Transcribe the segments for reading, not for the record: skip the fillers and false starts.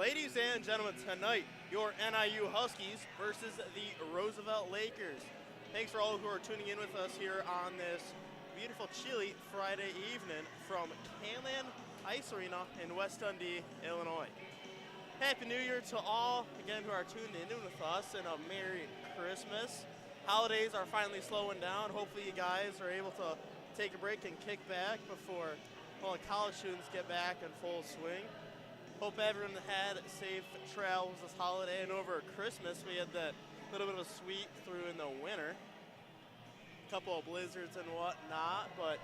Ladies and gentlemen, tonight, your NIU Huskies versus the Roosevelt Lakers. Thanks for all who are tuning in with us here on this beautiful, chilly Friday evening from Kayland Ice Arena in West Dundee, Illinois. Happy New Year to all, again, who are tuned in with us, and a Merry Christmas. Holidays are finally slowing down. Hopefully you guys are able to take a break and kick back before all the college students get back in full swing. Hope everyone had safe travels this holiday, and over Christmas we had that little bit of a sweep through in the winter. A couple of blizzards and whatnot, but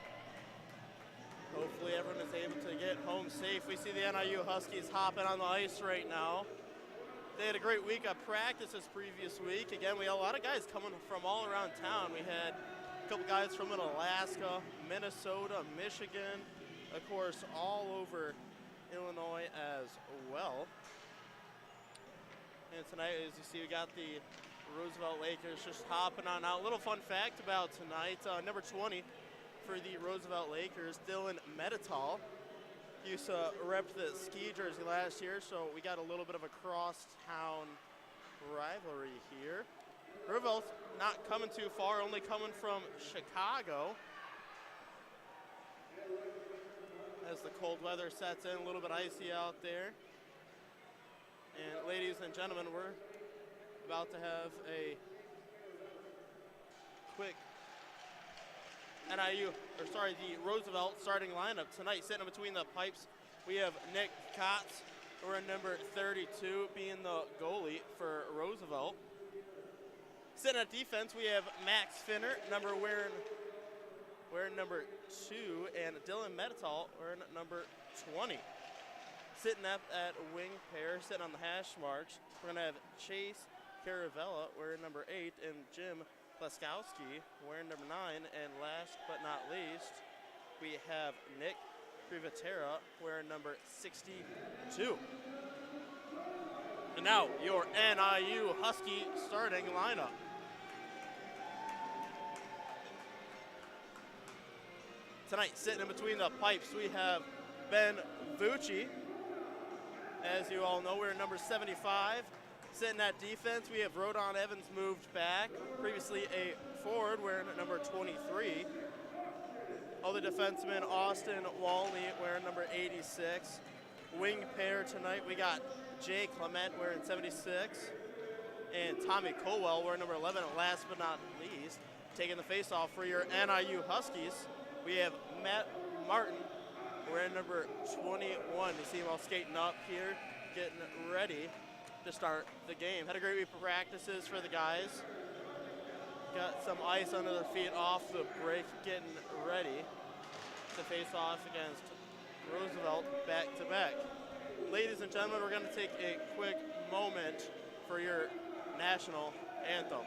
hopefully everyone is able to get home safe. We see the NIU Huskies hopping on the ice right now. They had a great week of practice this previous week. Again, we had a lot of guys coming from all around town. We had a couple guys from Alaska, Minnesota, Michigan, of course, all over Illinois as well. And tonight, as you see, we got the Roosevelt Lakers just hopping on out. A little fun fact about tonight, number 20 for the Roosevelt Lakers, Dylan Medetol, used to rep the ski jersey last year, so we got a little bit of a cross-town rivalry here. Roosevelt's not coming too far, only coming from Chicago. As the cold weather sets in, a little bit icy out there. And ladies and gentlemen, we're about to have a quick the Roosevelt starting lineup tonight. Sitting in between the pipes, we have Nick Kotz, we're in number 32, being the goalie for Roosevelt. Sitting at defense, we have Max Finner, wearing number 2, and Dylan Medetol wearing number 20. Sitting up at wing pair, sitting on the hash marks, we're going to have Chase Caravella wearing number 8, and Jim Laskowski wearing number 9. And last but not least, we have Nick Privatera wearing number 62. And now, your NIU Husky starting lineup. Tonight, sitting in between the pipes, we have Ben Vucci. As you all know, we're number 75. Sitting at defense, we have Rodon Evans moved back. Previously a forward, wearing number 23. Other defenseman, Austin Walney, wearing number 86. Wing pair tonight, we got Jay Clement wearing 76. And Tommy Colwell wearing number 11. And last but not least, taking the face-off for your NIU Huskies, we have Matt Martin wearing number 21. You see him all skating up here, getting ready to start the game. Had a great week of practices for the guys. Got some ice under their feet off the break, getting ready to face off against Roosevelt back-to-back. Ladies and gentlemen, we're going to take a quick moment for your national anthem.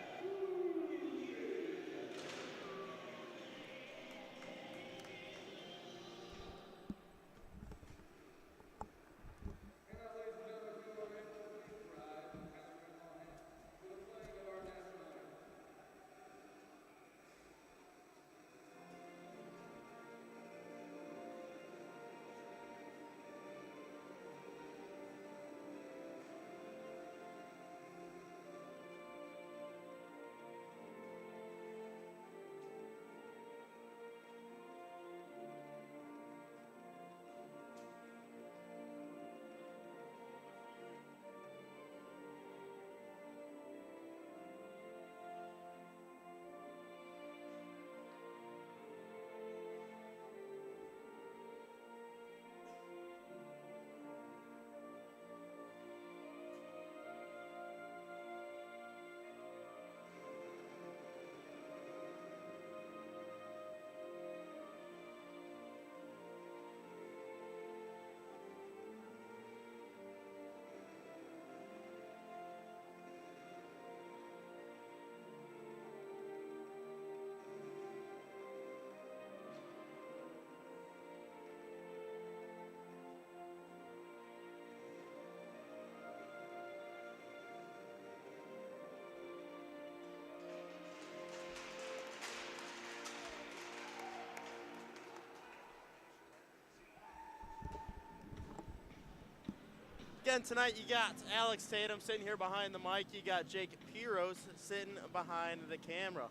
Again, tonight you got Alex Tatum sitting here behind the mic. You got Jake Piros sitting behind the camera.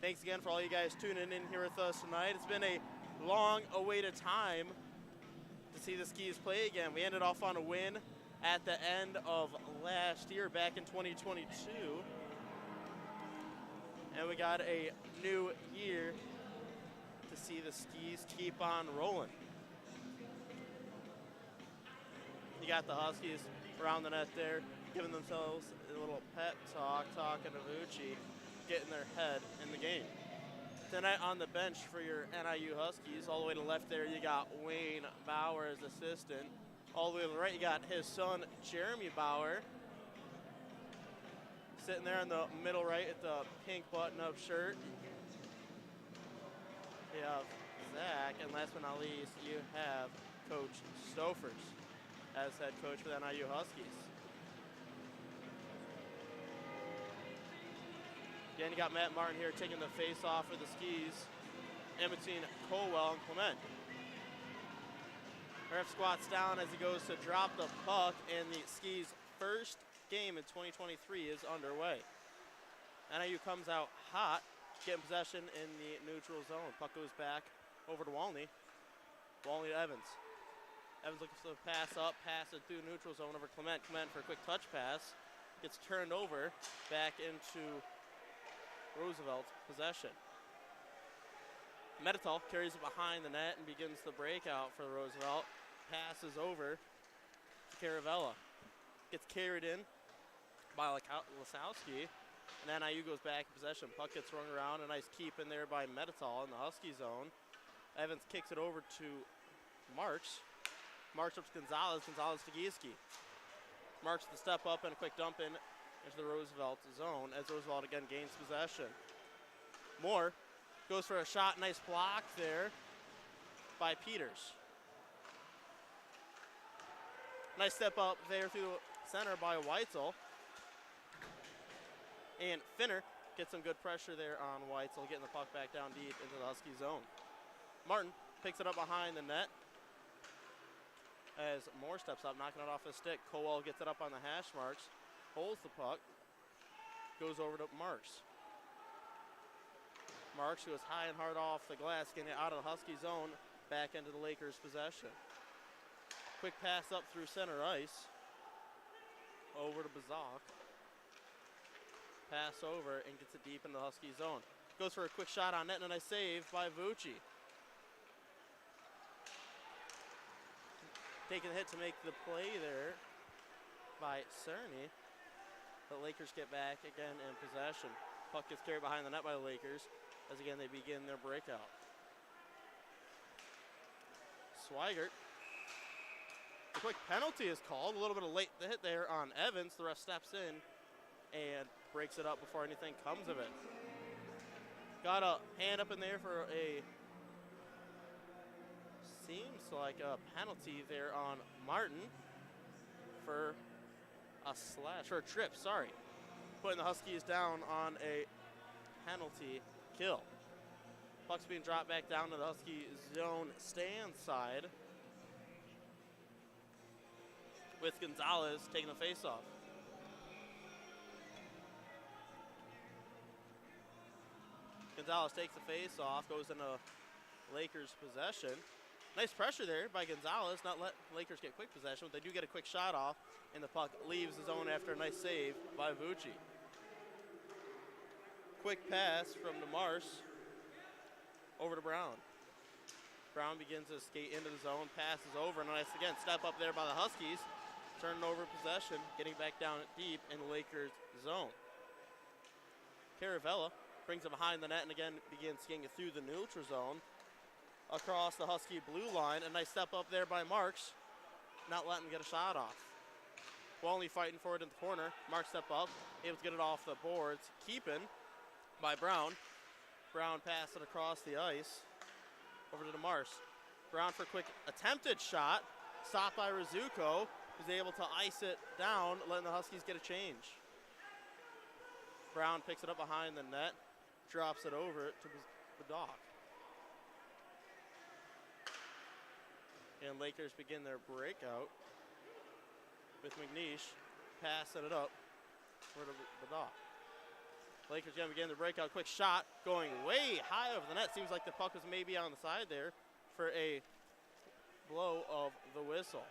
Thanks again for all you guys tuning in here with us tonight. It's been a long-awaited time to see the Skis play again. We ended off on a win at the end of last year, back in 2022. And we got a new year to see the Skis keep on rolling. You got the Huskies around the net there, giving themselves a little pep talk, talking to Vucci, getting their head in the game. Tonight on the bench for your NIU Huskies, all the way to the left there, you got Wayne Bauer as assistant. All the way to the right, you got his son, Jeremy Bauer, sitting there in the middle right at the pink button-up shirt. You have Zach, and last but not least, you have Coach Stofers as head coach for the NIU Huskies. Again, you got Matt Martin here taking the face off for the Skis in between Colwell and Clement. Ref squats down as he goes to drop the puck, and the Skis' first game in 2023 is underway. NIU comes out hot, getting possession in the neutral zone. Puck goes back over to Walney. Walney to Evans. Evans looking for the pass up, pass it through neutral zone over Clement. Clement for a quick touch pass. Gets turned over, back into Roosevelt possession. Medital carries it behind the net and begins the breakout for Roosevelt. Passes over to Caravella. Gets carried in by Lasowski. And NIU goes back in possession. Puck gets rung around. A nice keep in there by Medital in the Husky zone. Evans kicks it over to Marks. Marks up to Gonzalez. Gonzalez to Gieske. Marks the step up and a quick dump in into the Roosevelt zone as Roosevelt again gains possession. Moore goes for a shot. Nice block there by Peters. Nice step up there through the center by Weitzel. And Finner gets some good pressure there on Weitzel, getting the puck back down deep into the Husky zone. Martin picks it up behind the net as Moore steps up, knocking it off his stick. Colwell gets it up on the hash marks, holds the puck, goes over to Marks. Marks goes high and hard off the glass, getting it out of the Husky zone, back into the Lakers' possession. Quick pass up through center ice, over to Bazak. Pass over and gets it deep in the Husky zone. Goes for a quick shot on net and a nice save by Vucci. Taking a hit to make the play there by Cerny. The Lakers get back again in possession. Puck gets carried behind the net by the Lakers as again they begin their breakout. Swigert. A quick penalty is called. A little bit of late hit there on Evans. The ref steps in and breaks it up before anything comes of it. Got a hand up in there for a, seems like a penalty there on Martin for a slash, or a trip, sorry. Putting the Huskies down on a penalty kill. Puck's being dropped back down to the Husky zone stand side with Gonzalez taking the face-off. Gonzalez takes the face-off, goes into Lakers' possession. Nice pressure there by Gonzalez, not let Lakers get quick possession, but they do get a quick shot off, and the puck leaves the zone after a nice save by Vucci. Quick pass from DeMars over to Brown. Brown begins to skate into the zone, passes over, and a nice, again, step up there by the Huskies, turning over possession, getting back down deep in the Lakers' zone. Caravella brings it behind the net and again begins skating it through the neutral zone across the Husky blue line. A nice step up there by Marks, not letting him get a shot off. Walney fighting for it in the corner. Marks step up, able to get it off the boards. Keeping by Brown. Brown pass it across the ice over to DeMars. Brown for a quick attempted shot, stopped by Rizzuko, who's able to ice it down, letting the Huskies get a change. Brown picks it up behind the net, drops it over to Badak. And Lakers begin their breakout. with McNeish passing it up for the Badal. Lakers going to begin the breakout. Quick shot going way high over the net. Seems like the puck was maybe on the side there for a blow of the whistle.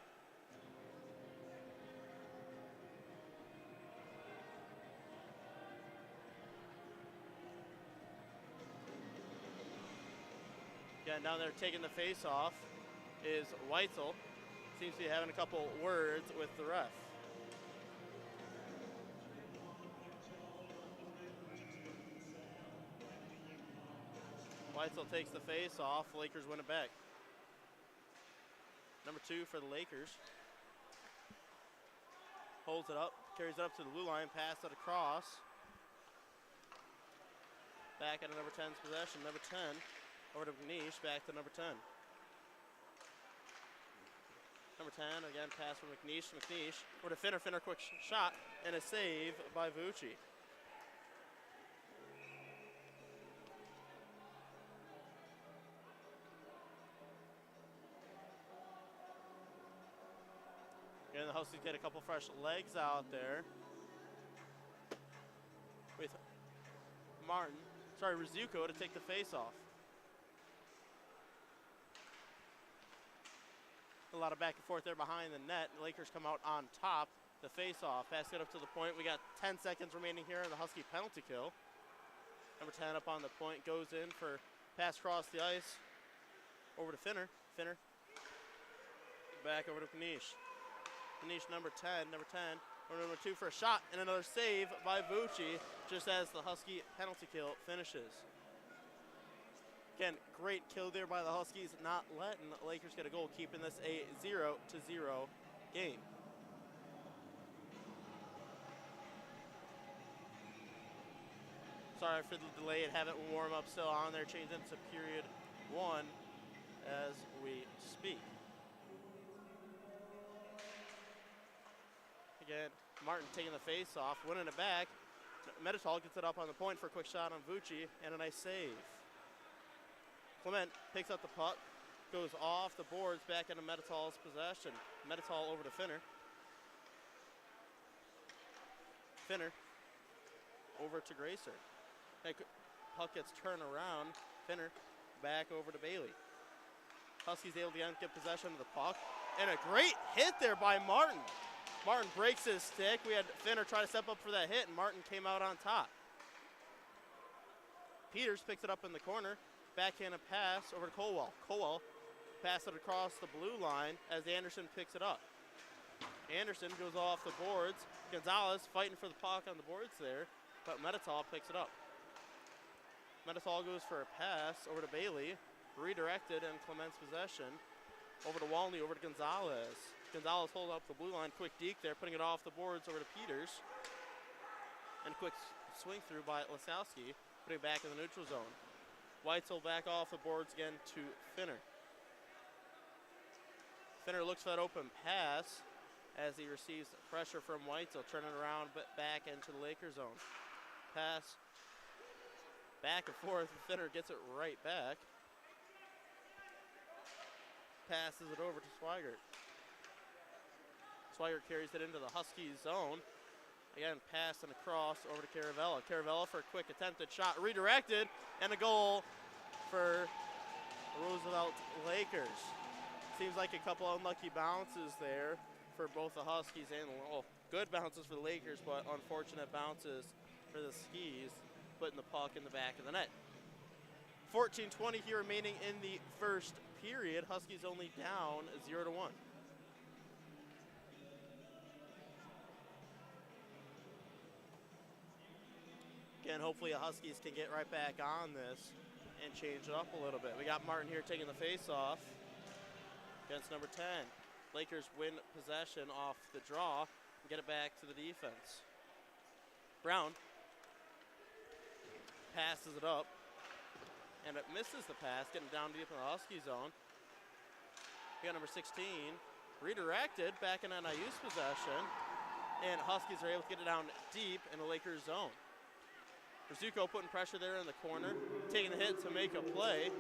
Again, down there taking the face off is Weitzel. Seems to be having a couple words with the ref. Weitzel takes the face off. Lakers win it back. Number 2 for the Lakers. Holds it up, carries it up to the blue line, pass it across. Back at number 10's possession. Number 10 over to McNeish, back to number 10. Number 10, again, pass from McNeish. McNeish over to Finner. Finner, quick shot, and a save by Vucci. Again, the Huskies get a couple fresh legs out there with Rizzuko to take the face off. A lot of back and forth there behind the net. The Lakers come out on top. The face-off, pass it up to the point. We got 10 seconds remaining here in the Husky penalty kill. Number 10 up on the point, goes in for pass across the ice. Over to Finner. Finner back over to Panish. Panish number 10. Or number 2 for a shot, and another save by Vucci just as the Husky penalty kill finishes. Again, great kill there by the Huskies, not letting the Lakers get a goal, keeping this a 0-0 game. Sorry for the delay and have it warm up still on there. Change into period 1 as we speak. Again, Martin taking the face off, winning it back. Medital gets it up on the point for a quick shot on Vucci and a nice save. Clement picks up the puck, goes off the boards back into Medital's possession. Medital over to Finner. Finner over to Gracer. Puck gets turned around. Finner back over to Bailey. Huskies able to get possession of the puck. And a great hit there by Martin. Martin breaks his stick. We had Finner try to step up for that hit, and Martin came out on top. Peters picks it up in the corner. Backhanded pass over to Colwell. Colwell pass it across the blue line as Anderson picks it up. Anderson goes off the boards. Gonzalez fighting for the puck on the boards there, but Medital picks it up. Medital goes for a pass over to Bailey. Redirected in Clement's possession. Over to Walney, over to Gonzalez. Gonzalez holds up the blue line. Quick deke there, putting it off the boards over to Peters. And quick swing through by Lasowski, putting it back in the neutral zone. Weitzel back off the boards again to Finner. Finner looks for that open pass as he receives pressure from Weitzel, turning around but back into the Lakers zone. Pass back and forth. Finner gets it right back. Passes it over to Swigert. Swigert carries it into the Huskies zone. Again, pass and across over to Caravella. Caravella for a quick attempted shot, redirected, and a goal for Roosevelt Lakers. Seems like a couple unlucky bounces there for both the Huskies and good bounces for the Lakers, but unfortunate bounces for the Skis, putting the puck in the back of the net. 14:20 here remaining in the first period. Huskies only down 0-1. Again, hopefully the Huskies can get right back on this and change it up a little bit. We got Martin here taking the face-off against number 10. Lakers win possession off the draw and get it back to the defense. Brown passes it up, and it misses the pass, getting down deep in the Husky zone. We got number 16, redirected back in NIU's possession, and Huskies are able to get it down deep in the Lakers zone. Rizzuko putting pressure there in the corner, taking the hit to make a play.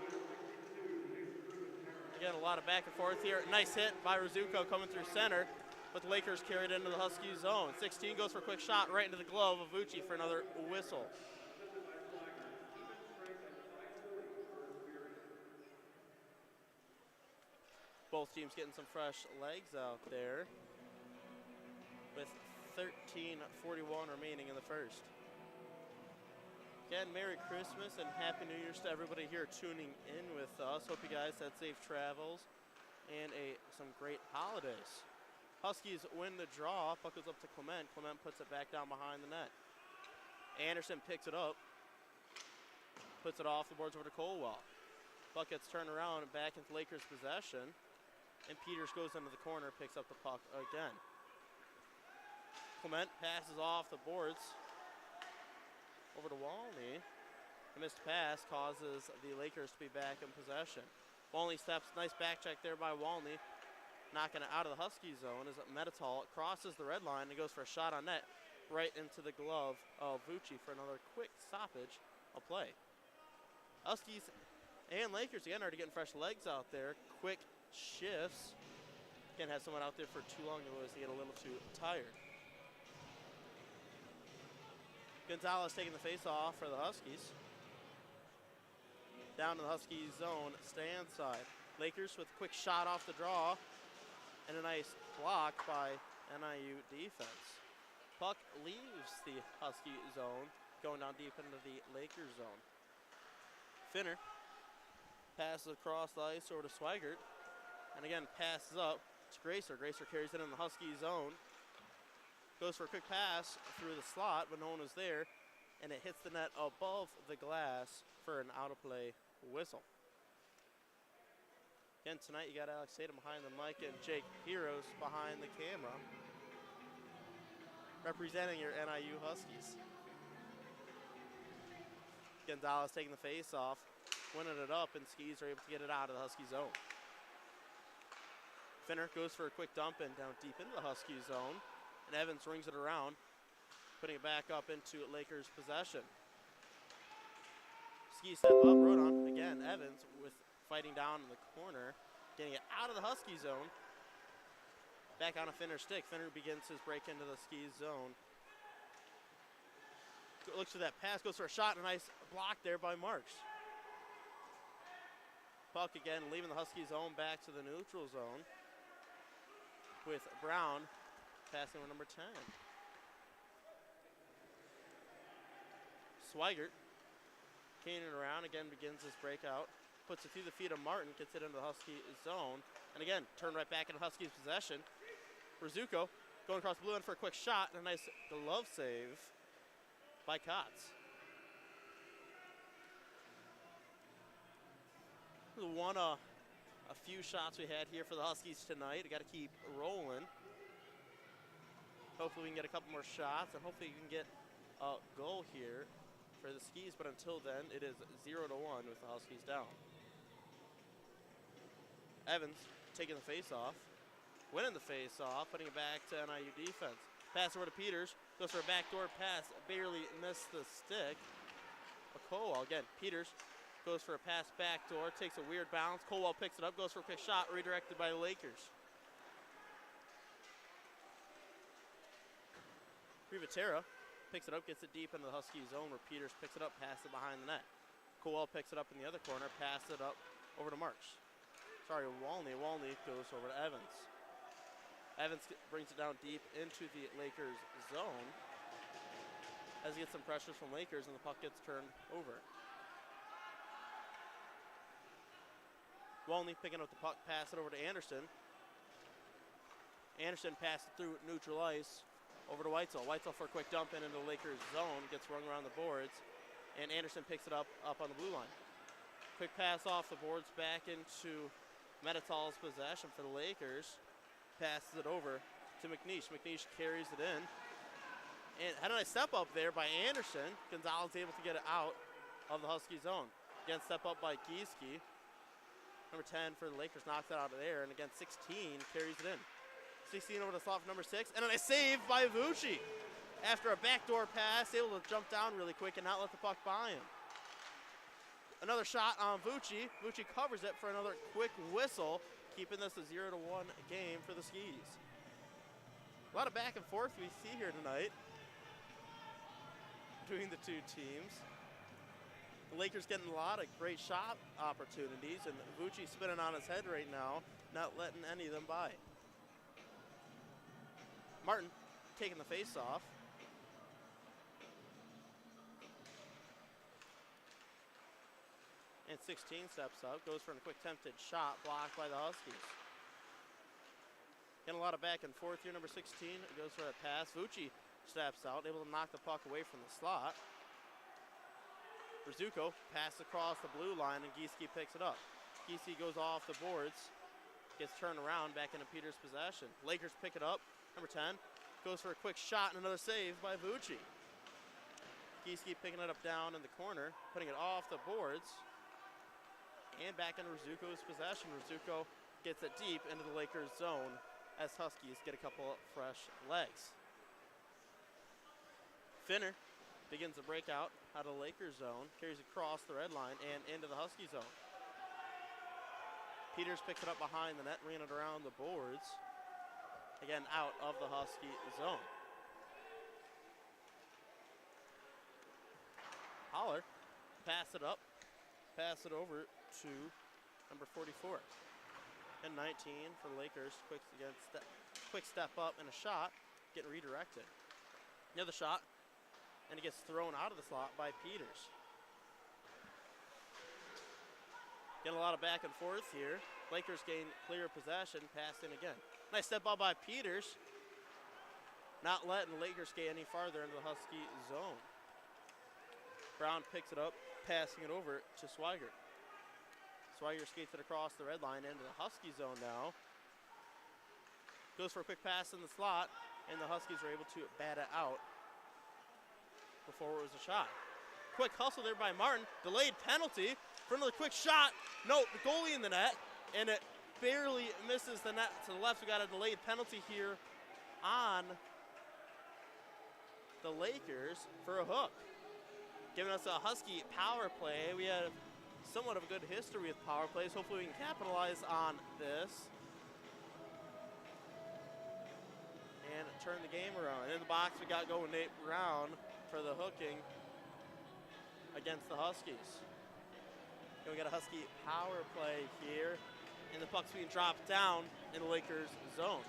Again, a lot of back and forth here. Nice hit by Rizzuko coming through center. but the Lakers carried into the Husky zone. 16 goes for a quick shot right into the glove of Vucci for another whistle. Both teams getting some fresh legs out there with 13:41 remaining in the first. Again, Merry Christmas and Happy New Year's to everybody here tuning in with us. Hope you guys had safe travels and some great holidays. Huskies win the draw. Puck goes up to Clement. Clement puts it back down behind the net. Anderson picks it up, puts it off the boards over to Colwell. Puck gets turned around and back into Lakers possession. And Peters goes into the corner, picks up the puck again. Clement passes off the boards over to Walney. A missed pass causes the Lakers to be back in possession. Walney steps, nice back check there by Walney. Knocking it out of the Husky zone as Medital crosses the red line and goes for a shot on net right into the glove of Vucci for another quick stoppage of play. Huskies and Lakers again are getting fresh legs out there. Quick shifts. Can't have someone out there for too long, otherwise they get a little too tired. Gonzalez taking the face off for the Huskies. Down to the Huskies zone, stand side. Lakers with a quick shot off the draw and a nice block by NIU defense. Puck leaves the Husky zone, going down deep into the Lakers zone. Finner passes across the ice over to Swigert, and again passes up to Gracer. Gracer carries it in the Husky zone. Goes for a quick pass through the slot, but no one was there, and it hits the net above the glass for an out-of-play whistle. Again, tonight you got Alex Tatum behind the mic and Jake Heroes behind the camera, representing your NIU Huskies. Gonzalez taking the face off, winning it up, and Skis are able to get it out of the Husky zone. Finner goes for a quick dump and down deep into the Husky zone. And Evans rings it around, putting it back up into Lakers possession. Ski step up, Rodon. Again, Evans with fighting down in the corner, getting it out of the Husky zone. Back on a Finner stick. Finner begins his break into the Ski zone. Looks for that pass, goes for a shot, and a nice block there by Marks. Puck again leaving the Husky zone back to the neutral zone with Brown passing with number 10. Swigert, caning around, again begins his breakout. Puts it through the feet of Martin, gets it into the Husky zone. And again, turn right back into Huskies possession. Rizuko going across the blue end for a quick shot and a nice glove save by Kotz. One a few shots we had here for the Huskies tonight. We got to keep rolling. Hopefully we can get a couple more shots, and hopefully you can get a goal here for the Skis. But until then, it is 0-1 with the Huskies down. Evans taking the face-off, winning the face-off, putting it back to NIU defense. Pass over to Peters, goes for a backdoor pass, barely missed the stick. Colwell again, Peters goes for a pass backdoor, takes a weird bounce. Colwell picks it up, goes for a quick shot, redirected by the Lakers. Rivatera picks it up, gets it deep into the Husky zone where Peters picks it up, passes it behind the net. Colwell picks it up in the other corner, passes it up over to Marks. Sorry, Walney. Walney goes over to Evans. Evans brings it down deep into the Lakers zone as he gets some pressures from Lakers and the puck gets turned over. Walney picking up the puck, pass it over to Anderson. Anderson passes through neutral ice over to Weitzel. Weitzel for a quick dump into the Lakers zone, gets rung around the boards, and Anderson picks it up on the blue line. Quick pass off the boards back into Medital's possession for the Lakers. Passes it over to McNeish. McNeish carries it in. And had a nice step up there by Anderson. Gonzalez able to get it out of the Husky zone. Again, step up by Gieske. Number 10 for the Lakers knocks it out of there. And again, 16 carries it in. 16 over the slot for number 6. And then a save by Vucci. After a backdoor pass, able to jump down really quick and not let the puck by him. Another shot on Vucci. Vucci covers it for another quick whistle, keeping this a 0-1 game for the Skis. A lot of back and forth we see here tonight between the two teams. The Lakers getting a lot of great shot opportunities, and Vucci spinning on his head right now, not letting any of them by. Martin taking the face off. And 16 steps up, goes for a quick tempted shot, blocked by the Huskies. Getting a lot of back and forth here. Number 16 goes for a pass. Vucci steps out, able to knock the puck away from the slot. Rzutko pass across the blue line, and Gieske picks it up. Gieske goes off the boards, gets turned around back into Peters' possession. Lakers pick it up. Number 10 goes for a quick shot and another save by Vucci. Gieske picking it up down in the corner, putting it off the boards, and back into Rzutko's possession. Rzutko gets it deep into the Lakers' zone as Huskies get a couple of fresh legs. Finner begins the breakout out of the Lakers zone, carries across the red line and into the Husky zone. Peters picks it up behind the net, ran it around the boards. Again, out of the Husky zone. Holler, pass it up, pass it over to number 44. And 19 for the Lakers, quick step up and a shot, getting redirected. Another shot, and it gets thrown out of the slot by Peters. Getting a lot of back and forth here. Lakers gain clear possession, pass in again. Nice step out by Peters. Not letting the Lakers get any farther into the Husky zone. Brown picks it up, passing it over to Swigert. Swigert skates it across the red line into the Husky zone now. Goes for a quick pass in the slot, and the Huskies are able to bat it out before it was a shot. Quick hustle there by Martin. Delayed penalty for another quick shot. No, the goalie in the net, and it barely misses the net to the left. We got a delayed penalty here on the Lakers for a hook. Giving us a Husky power play. We have somewhat of a good history with power plays. Hopefully we can capitalize on this and turn the game around. In the box, we got going Nate Brown for the hooking against the Huskies. And we got a Husky power play here, and the puck's being dropped down in the Lakers zone.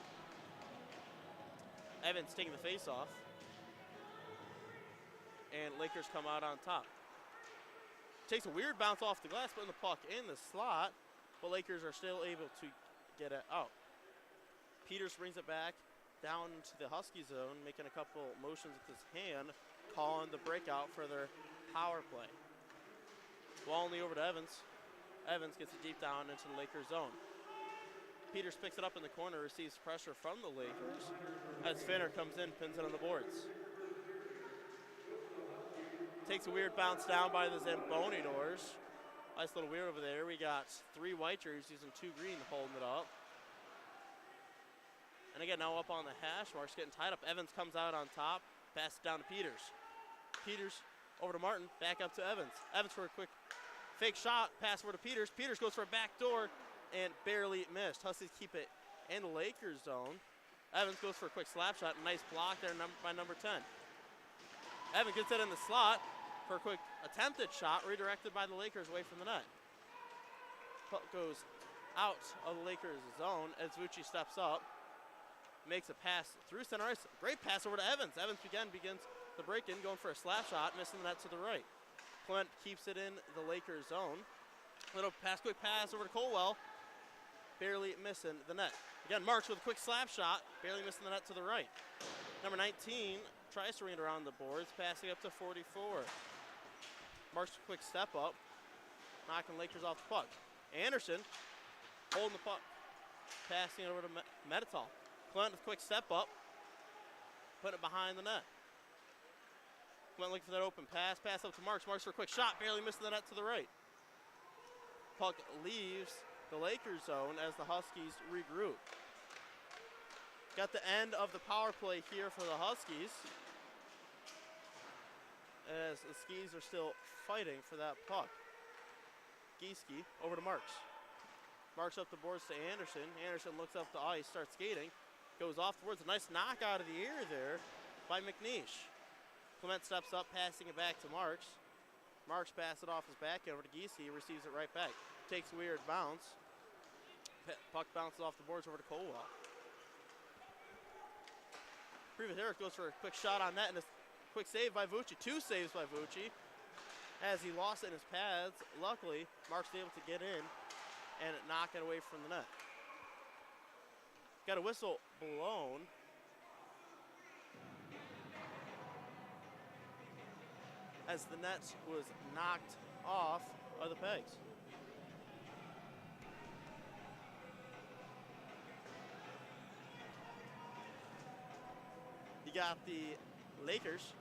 Evans taking the face off, and Lakers come out on top. Takes a weird bounce off the glass, putting the puck in the slot, but Lakers are still able to get it out. Peters brings it back down to the Husky zone, making a couple motions with his hand, calling the breakout for their power play. Ball only over to Evans. Evans gets it deep down into the Lakers zone. Peters picks it up in the corner, receives pressure from the Lakers as Finner comes in, pins it on the boards. Takes a weird bounce down by the Zamboni doors. Nice little weird over there. We got 3 white jerseys using 2 green holding it up. And again, now up on the hash marks, getting tied up. Evans comes out on top, passes down to Peters. Peters over to Martin, back up to Evans. Evans for a quick fake shot, pass over to Peters. Peters goes for a back door and barely missed. Huskies keep it in the Lakers zone. Evans goes for a quick slap shot. Nice block there by number 10. Evans gets it in the slot for a quick attempted shot, redirected by the Lakers away from the net. Puck goes out of the Lakers zone as Vucci steps up, makes a pass through center ice. Great pass over to Evans. Evans begins the break-in, going for a slap shot, missing the net to the right. Clement keeps it in the Lakers zone. Little quick pass over to Colwell, barely missing the net. Again, Marks with a quick slap shot, barely missing the net to the right. Number 19 tries to ring it around the boards, passing up to 44. Marks a quick step up, knocking Lakers off the puck. Anderson holding the puck, passing it over to Medital. Clement with a quick step up, putting it behind the net. Clement looking for that open pass up to Marks. Marks for a quick shot, barely missing the net to the right. Puck leaves the Lakers zone as the Huskies regroup. Got the end of the power play here for the Huskies, as the Skis are still fighting for that puck. Gieske over to Marks. Marks up the boards to Anderson. Anderson looks up the ice, starts skating. Goes off towards a nice knock out of the air there by McNeish. Clement steps up, passing it back to Marks. Marks passes it off his back over to Giese. He receives it right back. Takes a weird bounce. Puck bounces off the boards over to Colwell. Previous Harris goes for a quick shot on net and a quick save by Vucci. 2 saves by Vucci as he lost it in his pads. Luckily, Marks was able to get in and knock it away from the net. Got a whistle blown. As the net was knocked off by the pegs. You got the Lakers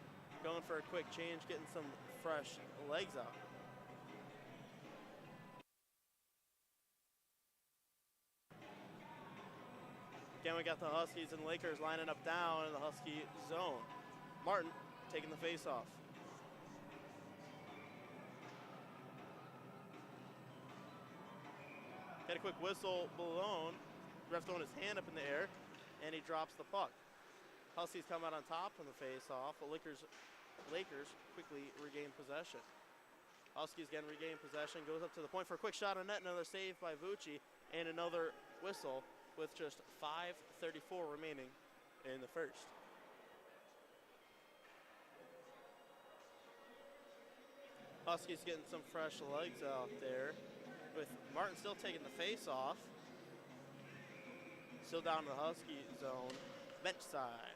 going for a quick change, getting some fresh legs out. Again, we got the Huskies and Lakers lining up down in the Husky zone. Martin taking the face-off. Got a quick whistle blown. Ref throwing his hand up in the air, and he drops the puck. Huskies come out on top from the face-off. The Lakers quickly regain possession. Huskies again regain possession. Goes up to the point for a quick shot on net. Another save by Vucci, and another whistle with just 5:34 remaining in the first. Huskies getting some fresh legs out there, with Martin still taking the face off. Still down in the Husky zone, bench side.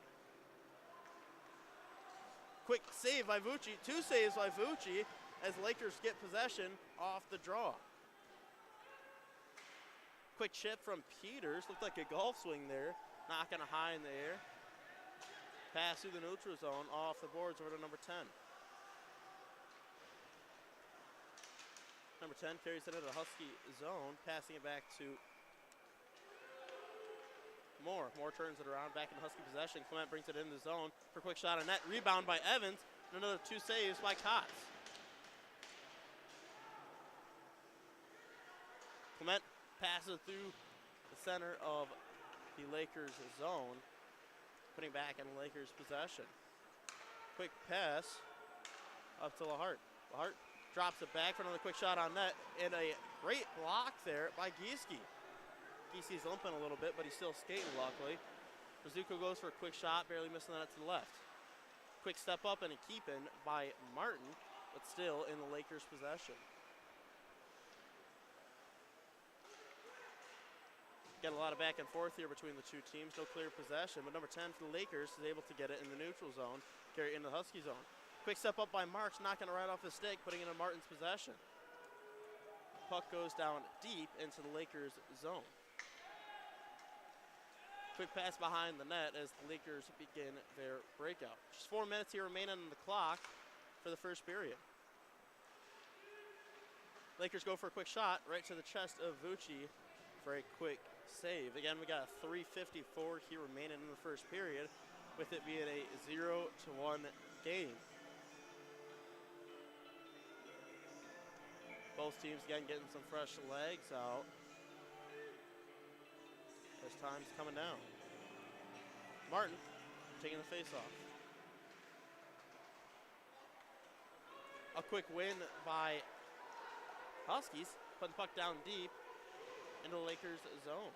Quick save by Vucci, 2 saves by Vucci as Lakers get possession off the draw. Quick chip from Peters, looked like a golf swing there, knocking it high in the air. Pass through the neutral zone, off the boards over to number 10. Number 10 carries it into the Husky zone, passing it back to Moore. Moore turns it around, back in Husky possession. Clement brings it in the zone for a quick shot on net. Rebound by Evans, and another 2 saves by Kotz. Clement passes through the center of the Lakers zone, putting back in Lakers possession. Quick pass up to Lahart. Lahart drops it back for another quick shot on net, and a great block there by Giese. Giese's limping a little bit, but he's still skating, luckily. Rizuko goes for a quick shot, barely missing that to the left. Quick step up and a keep in by Martin, but still in the Lakers' possession. Got a lot of back and forth here between the two teams. No clear possession, but number 10 for the Lakers is able to get it in the neutral zone, carry it into the Husky zone. Quick step up by Marks, knocking it right off his stick, putting it in Martin's possession. Puck goes down deep into the Lakers zone. Quick pass behind the net as the Lakers begin their breakout. Just 4 minutes here remaining on the clock for the first period. Lakers go for a quick shot right to the chest of Vucci for a quick save. Again, we got 3:54 here remaining in the first period, with it being a 0-1 game. Both teams again getting some fresh legs out as time's coming down. Martin taking the face off. A quick win by Huskies, putting the puck down deep into the Lakers zone.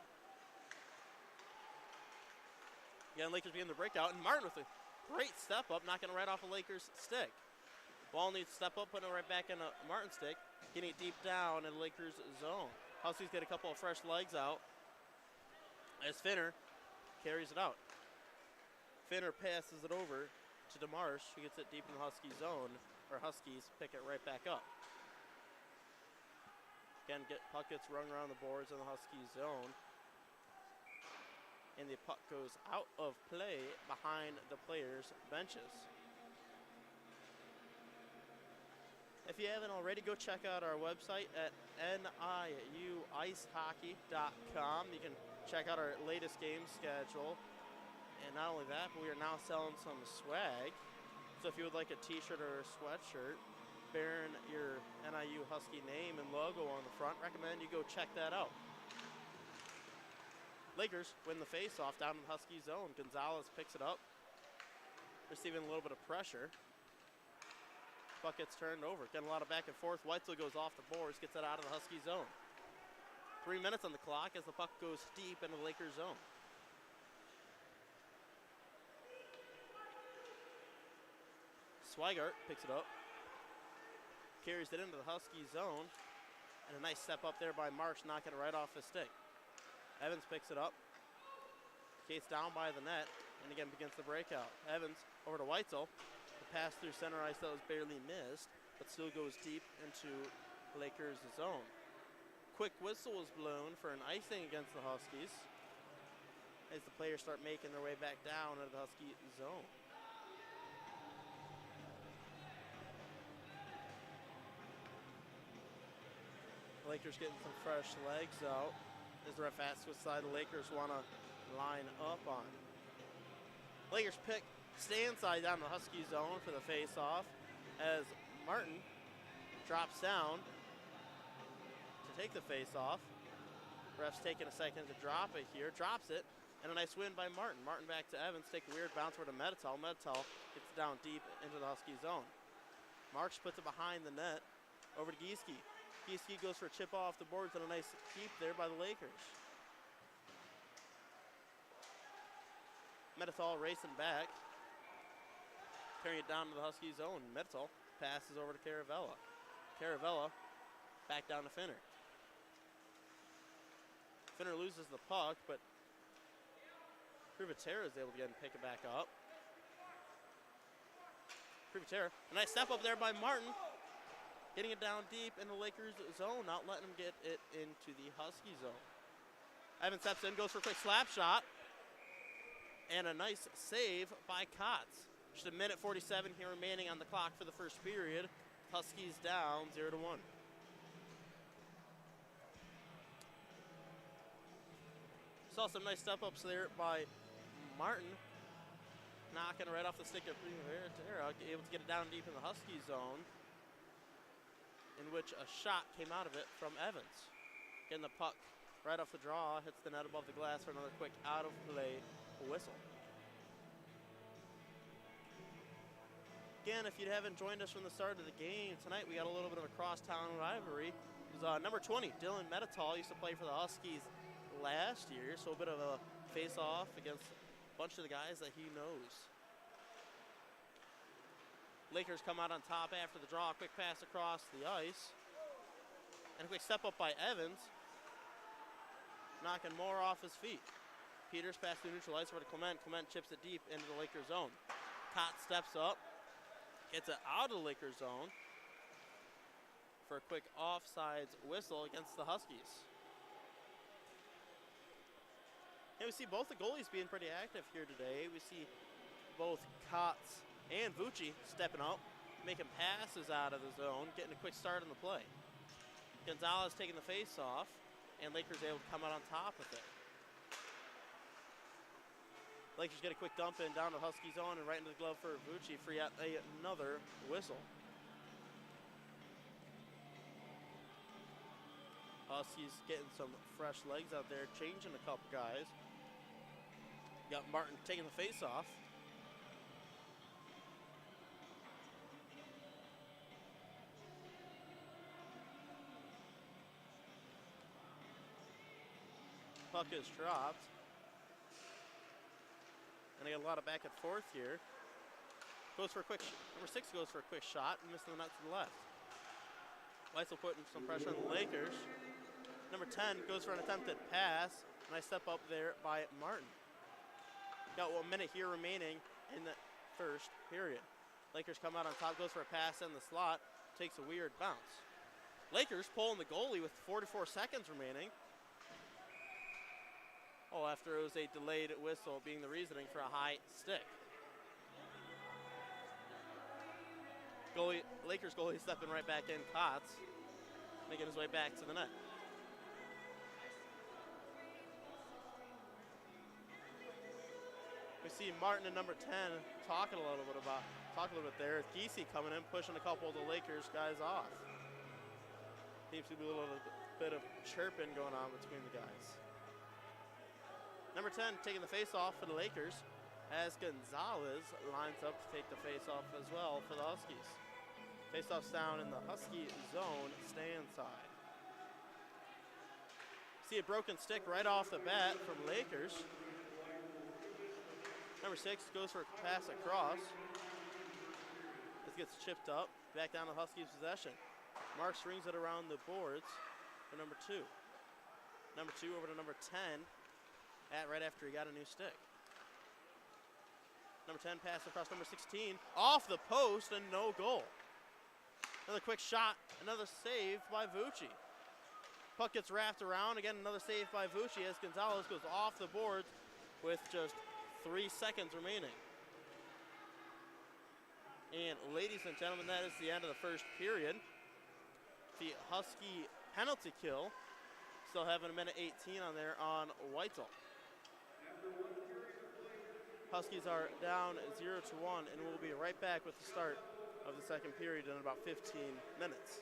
Again, Lakers begin the breakout, and Martin with a great step up, knocking it right off a Lakers stick. Ball needs to step up, putting it right back in a Martin stick, getting it deep down in the Lakers zone. Huskies get a couple of fresh legs out as Finner carries it out. Finner passes it over to DeMarsh, who gets it deep in the Husky zone, or Huskies pick it right back up. Again, puck gets rung around the boards in the Husky zone, and the puck goes out of play behind the players' benches. If you haven't already, go check out our website at niuicehockey.com. You can check out our latest game schedule. And not only that, but we are now selling some swag. So if you would like a t-shirt or a sweatshirt bearing your NIU Husky name and logo on the front, recommend you go check that out. Lakers win the face-off down in the Husky zone. Gonzalez picks it up, receiving a little bit of pressure. Puck gets turned over. Getting a lot of back and forth. Weitzel goes off the boards, gets it out of the Husky zone. 3 minutes on the clock as the puck goes deep into the Lakers zone. Swigart picks it up, carries it into the Husky zone, and a nice step up there by Marsh, knocking it right off his stick. Evans picks it up, skates down by the net, and again begins the breakout. Evans over to Weitzel. The pass through center ice that was barely missed, but still goes deep into Lakers' zone. Quick whistle was blown for an icing against the Huskies as the players start making their way back down into the Husky zone. The Lakers getting some fresh legs out. Is there a fast switch side the Lakers want to line up on? Lakers pick, stay inside down the Husky zone for the face-off as Martin drops down to take the face-off. Ref's taking a second to drop it here, drops it, and a nice win by Martin. Martin back to Evans, take a weird bounce over to Medital. Medital gets down deep into the Husky zone. Marks puts it behind the net, over to Gieske. Gieske goes for a chip off the boards and a nice keep there by the Lakers. Medital racing back, carrying it down to the Husky zone. Medital passes over to Caravella. Caravella back down to Finner. Finner loses the puck, but Privatera is able to get and pick it back up. Privatera, a nice step up there by Martin. Getting it down deep in the Lakers zone, not letting them get it into the Husky zone. Evans steps in, goes for a quick slap shot. And a nice save by Kotz. Just a minute 47 here remaining on the clock for the first period. Huskies down 0-1. Saw some nice step-ups there by Martin. Knocking right off the stick of Privatera, able to get it down deep in the Husky zone, in which a shot came out of it from Evans. Getting the puck right off the draw, hits the net above the glass for another quick out-of-play whistle. Again, if you haven't joined us from the start of the game, tonight we got a little bit of a cross-town rivalry. It was number 20, Dylan Medital, used to play for the Huskies last year, so a bit of a face-off against a bunch of the guys that he knows. Lakers come out on top after the draw. Quick pass across the ice. And a quick step up by Evans. Knocking more off his feet. Peters pass through neutral ice over to Clement. Clement chips it deep into the Lakers zone. Cott steps up. Gets it out of the Lakers zone for a quick offsides whistle against the Huskies. And we see both the goalies being pretty active here today. We see both Kotz and Vucci stepping up, making passes out of the zone, getting a quick start on the play. Gonzalez taking the face off, and Lakers able to come out on top with it. Lakers get a quick dump in down to Husky zone and right into the glove for Vucci for yet another whistle. Huskies getting some fresh legs out there, changing a couple guys. Got Martin taking the face off. Puck is dropped. And I got a lot of back and forth here. Goes for a quick, number 6 goes for a quick shot and missing the net to the left. Weitzel putting some pressure on the Lakers. Number 10 goes for an attempted pass. Nice step up there by Martin. Got 1 minute here remaining in the first period. Lakers come out on top, goes for a pass in the slot, takes a weird bounce. Lakers pulling the goalie with 44 seconds remaining. Oh, after it was a delayed whistle being the reasoning for a high stick. Lakers goalie stepping right back in, Kotz, making his way back to the net. We see Martin and number 10 talking a little bit there. Giese coming in, pushing a couple of the Lakers guys off. Seems to be a little bit of chirping going on between the guys. Number 10 taking the face-off for the Lakers as Gonzalez lines up to take the face-off as well for the Huskies. Face-off's down in the Husky zone, stay inside. See a broken stick right off the bat from Lakers. Number 6 goes for a pass across. This gets chipped up, back down to Huskies possession. Marks rings it around the boards for number 2. Number 2 over to number 10 right after he got a new stick. Number 10 pass across number 16, off the post and no goal. Another quick shot, another save by Vucci. Puck gets wrapped around, again another save by Vucci as Gonzalez goes off the boards with just 3 seconds remaining. And ladies and gentlemen, that is the end of the first period. The Husky penalty kill, still having a minute 18 on there on Weitzel. Huskies are down 0-1, and we'll be right back with the start of the second period in about 15 minutes.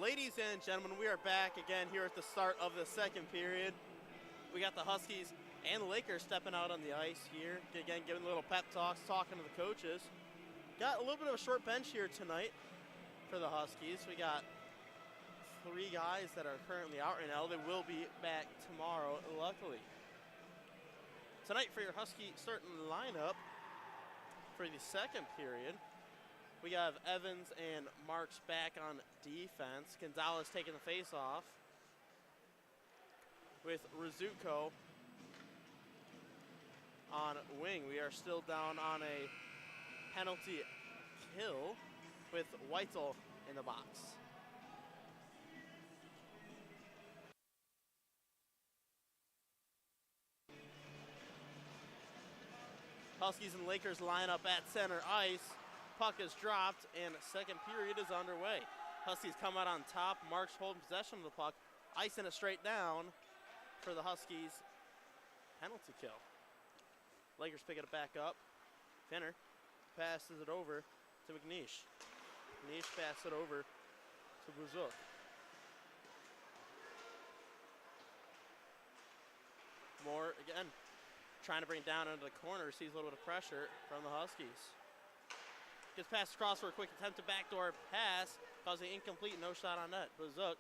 Ladies and gentlemen, we are back again here at the start of the second period. We got the Huskies and the Lakers stepping out on the ice here. Again, giving little pep talks, talking to the coaches. Got a little bit of a short bench here tonight for the Huskies. We got 3 guys that are currently out right now. They will be back tomorrow, luckily. Tonight for your Husky starting lineup for the second period, we have Evans and Marks back on defense. Gonzalez taking the face-off with Rizzuto on wing. We are still down on a penalty kill with Weitzel in the box. Huskies and Lakers line up at center ice. Puck is dropped and second period is underway. Huskies come out on top. Marks holding possession of the puck, icing it straight down for the Huskies penalty kill. Lakers pick it back up. Finner passes it over to McNeish. McNeish passes it over to Buzuk. Moore again trying to bring it down into the corner. Sees a little bit of pressure from the Huskies. Gets passed across for a quick attempt to backdoor pass, causing incomplete, no shot on net. Buzuk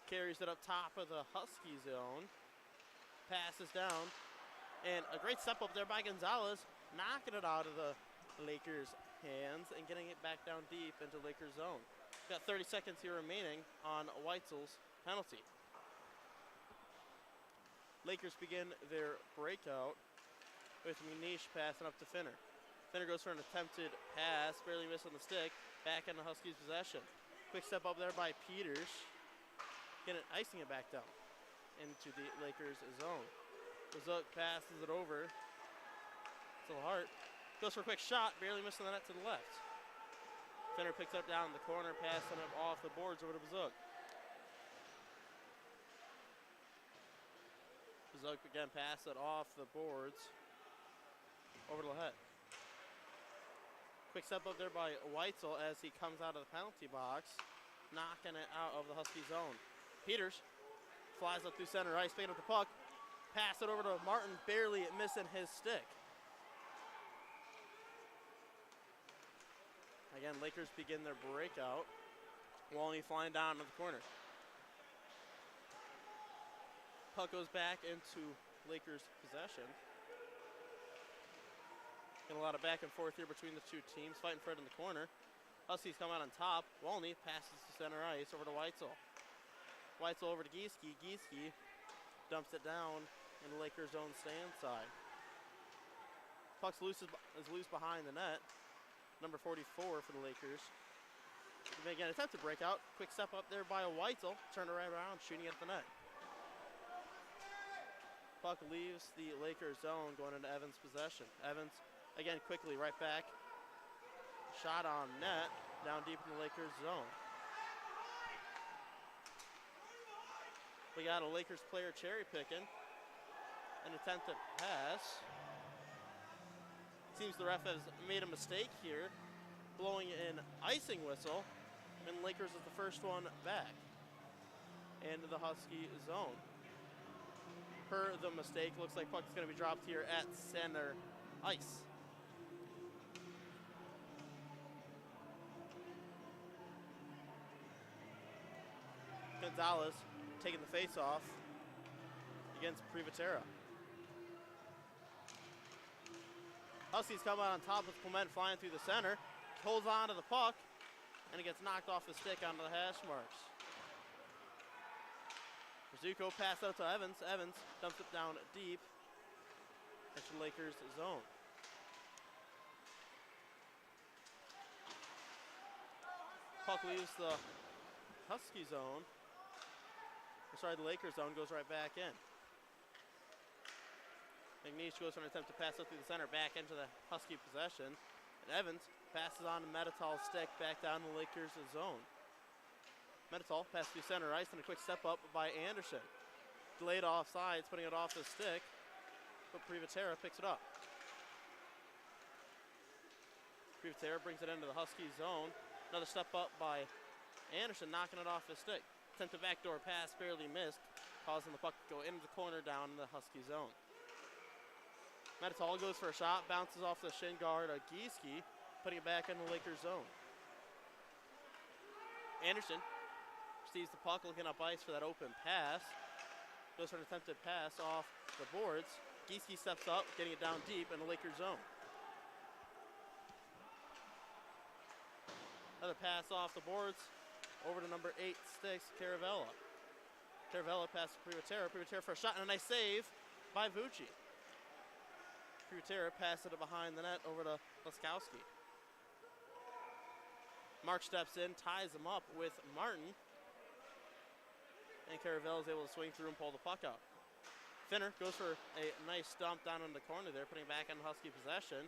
carries it up top of the Husky zone. Passes down. And a great step up there by Gonzalez, knocking it out of the Lakers' hands and getting it back down deep into Lakers' zone. Got 30 seconds here remaining on Weitzel's penalty. Lakers begin their breakout with Munish passing up to Finner. Finner goes for an attempted pass, barely missing the stick, back in the Huskies' possession. Quick step up there by Peters, icing it back down into the Lakers' zone. Buzuk passes it over to Hart. Goes for a quick shot, barely missing the net to the left. Finner picks it up down in the corner, passing it off the boards over to Buzuk. Buzuk again passes it off the boards over to Lahette. Quick step up there by Weitzel as he comes out of the penalty box, knocking it out of the Husky zone. Peters flies up through center ice, picking up the puck, pass it over to Martin, barely missing his stick. Again, Lakers begin their breakout. Walney flying down to the corner. Puck goes back into Lakers possession. Getting a lot of back and forth here between the two teams, fighting for it in the corner. Huskies come out on top. Walney passes to center ice over to Weitzel. Weitzel over to Gieske. Gieske dumps it down in the Lakers' own stand side. Puck's loose is loose behind the net. Number 44 for the Lakers. They again attempt to break out. Quick step up there by Weitzel. Turn it right around, shooting at the net. Puck leaves the Lakers zone, going into Evans' possession. Evans again quickly right back. Shot on net, down deep in the Lakers zone. We got a Lakers player cherry picking. An attempted pass. Seems the ref has made a mistake here, blowing an icing whistle, and Lakers is the first one back into the Husky zone. Per the mistake, looks like puck's going to be dropped here at center ice. Gonzalez taking the face-off against Privatera. Huskies come out on top with Clement flying through the center. Holds on to the puck, and it gets knocked off the stick onto the hash marks. Rizzuto passed out to Evans. Evans dumps it down deep into the Lakers zone. Puck leaves the Husky zone. Sorry, the Lakers zone, goes right back in. McNeish goes for an attempt to pass up through the center, back into the Husky possession. And Evans passes on to Medital's stick, back down the Lakers zone. Medital passes through center ice and a quick step up by Anderson. Delayed offsides, putting it off the stick, but Privatera picks it up. Privatera brings it into the Husky zone. Another step up by Anderson knocking it off his stick. Attempted backdoor pass, barely missed, causing the puck to go into the corner down in the Husky zone. Metatol goes for a shot, bounces off the shin guard Gieske, putting it back in the Lakers zone. Anderson receives the puck, looking up ice for that open pass. Goes for an attempted pass off the boards. Gieske steps up, getting it down deep in the Lakers zone. Another pass off the boards over to number 8 sticks, Caravella. Caravella passes to Privatera. Privatera for a shot and a nice save by Vucci. Privatera passes it behind the net over to Laskowski. Mark steps in, ties him up with Martin. And Caravella is able to swing through and pull the puck out. Finner goes for a nice stomp down in the corner there, putting it back on Husky possession.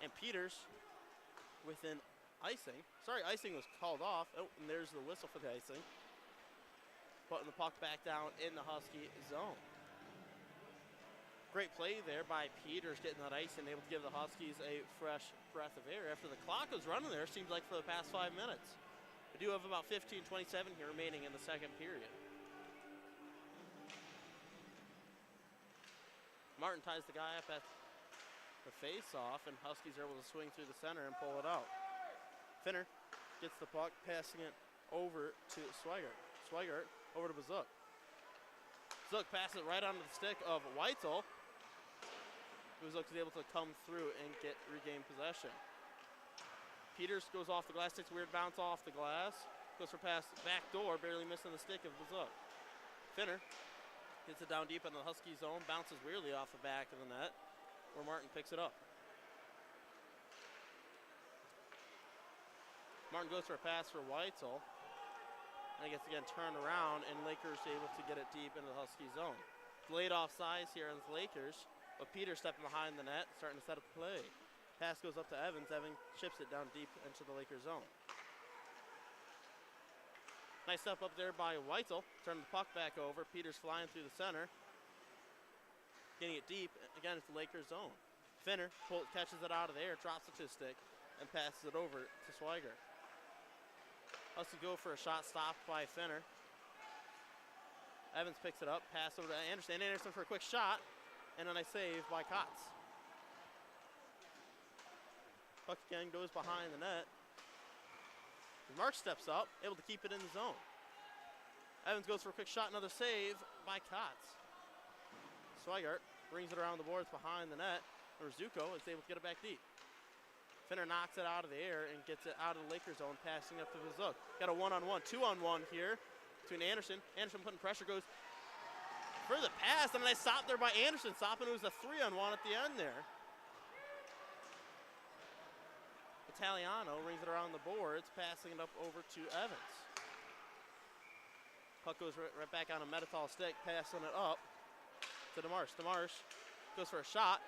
And Peters within icing. Sorry, icing was called off. Oh, and there's the whistle for the icing. Putting the puck back down in the Husky zone. Great play there by Peters, getting that ice and able to give the Huskies a fresh breath of air after the clock was running there, seems like for the past 5 minutes. We do have about 15:27 here remaining in the second period. Martin ties the guy up at the face-off, and Huskies are able to swing through the center and pull it out. Finner gets the puck, passing it over to Swigert. Swigert over to Bazuk. Bazuk passes it right onto the stick of Weitzel. Bazuk is able to come through and regain possession. Peters goes off the glass, takes a weird bounce off the glass. Goes for pass back door, barely missing the stick of Bazuk. Finner gets it down deep in the Husky zone, bounces weirdly off the back of the net, where Martin picks it up. Martin goes for a pass for Weitzel. And it gets again turned around, and Lakers able to get it deep into the Husky zone. Delayed offsides here on the Lakers, but Peters stepping behind the net, starting to set up play. Pass goes up to Evans. Evans chips it down deep into the Lakers zone. Nice step up there by Weitzel, turning the puck back over. Peters flying through the center, getting it deep, again it's the Lakers zone. Finner catches it out of the air, drops it to his stick, and passes it over to Swigert. Husky go for a shot stopped by Finner. Evans picks it up, pass over to Anderson. Anderson for a quick shot, and a nice save by Kotz. Puck again goes behind the net. March steps up, able to keep it in the zone. Evans goes for a quick shot, another save by Kotz. Swigert brings it around the boards behind the net. Rizuko is able to get it back deep. Finner knocks it out of the air and gets it out of the Lakers zone, passing up to Vazuk. Got a one-on-one, two-on-one here between Anderson. Anderson putting pressure, goes for the pass, and a nice stop there by Anderson, stopping. It was a three-on-one at the end there. Italiano rings it around the boards, passing it up over to Evans. Puck goes right back on a Metatol stick, passing it up to DeMarsh. DeMarsh goes for a shot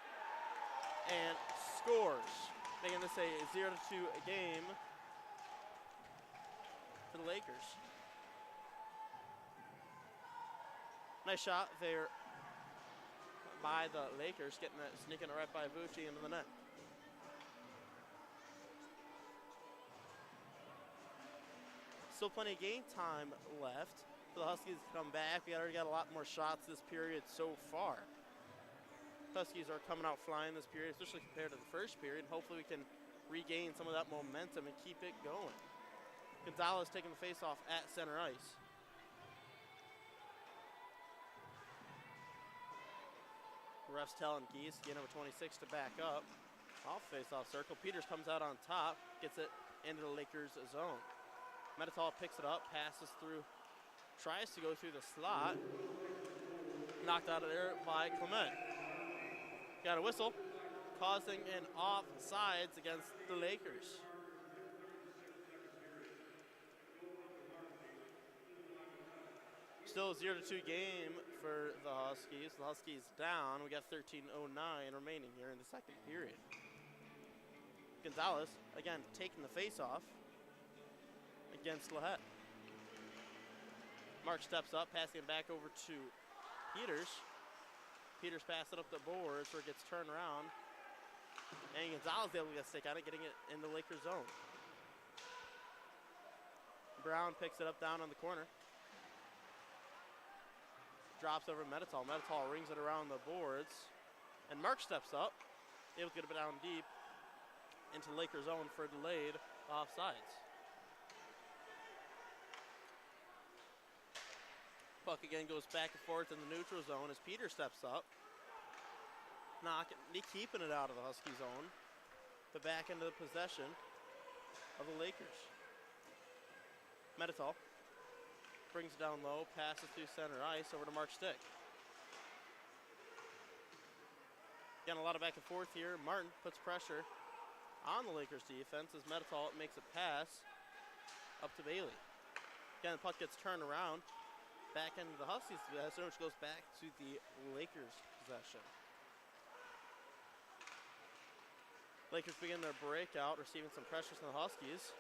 and scores, making this a 0-2 game for the Lakers. Nice shot there by the Lakers, sneaking it right by Vucci into the net. Still plenty of game time left for the Huskies to come back. We already got a lot more shots this period so far. Huskies are coming out flying this period, especially compared to the first period. Hopefully we can regain some of that momentum and keep it going. Gonzalez taking the face-off at center ice. The ref's telling Gieske, number 26, to back up. Off face-off circle. Peters comes out on top, gets it into the Lakers zone. Metatol picks it up, passes through, tries to go through the slot. Knocked out of there by Clement. Got a whistle, causing an offsides against the Lakers. Still a 0-2 game for the Huskies. The Huskies down. We got 13:09 remaining here in the second period. Gonzalez, again, taking the face-off against Lahette. Mark steps up, passing it back over to Peters. Peters passes it up the boards where it gets turned around. And Gonzalez able to get a stick on it, getting it in the Lakers zone. Brown picks it up down on the corner. Drops over Metatol. Metatol rings it around the boards. And Mark steps up, able to get it down deep into Lakers' zone for a delayed offsides. Puck again goes back and forth in the neutral zone as Peter steps up. Keeping it out of the Husky zone. The back end of the possession of the Lakers. Metatol brings it down low, passes through center ice over to Mark Stick. Again, a lot of back and forth here. Martin puts pressure on the Lakers defense as Metatol makes a pass up to Bailey. Again, the puck gets turned around. Back into the Huskies possession, which goes back to the Lakers possession. Lakers begin their breakout, receiving some pressures from the Huskies.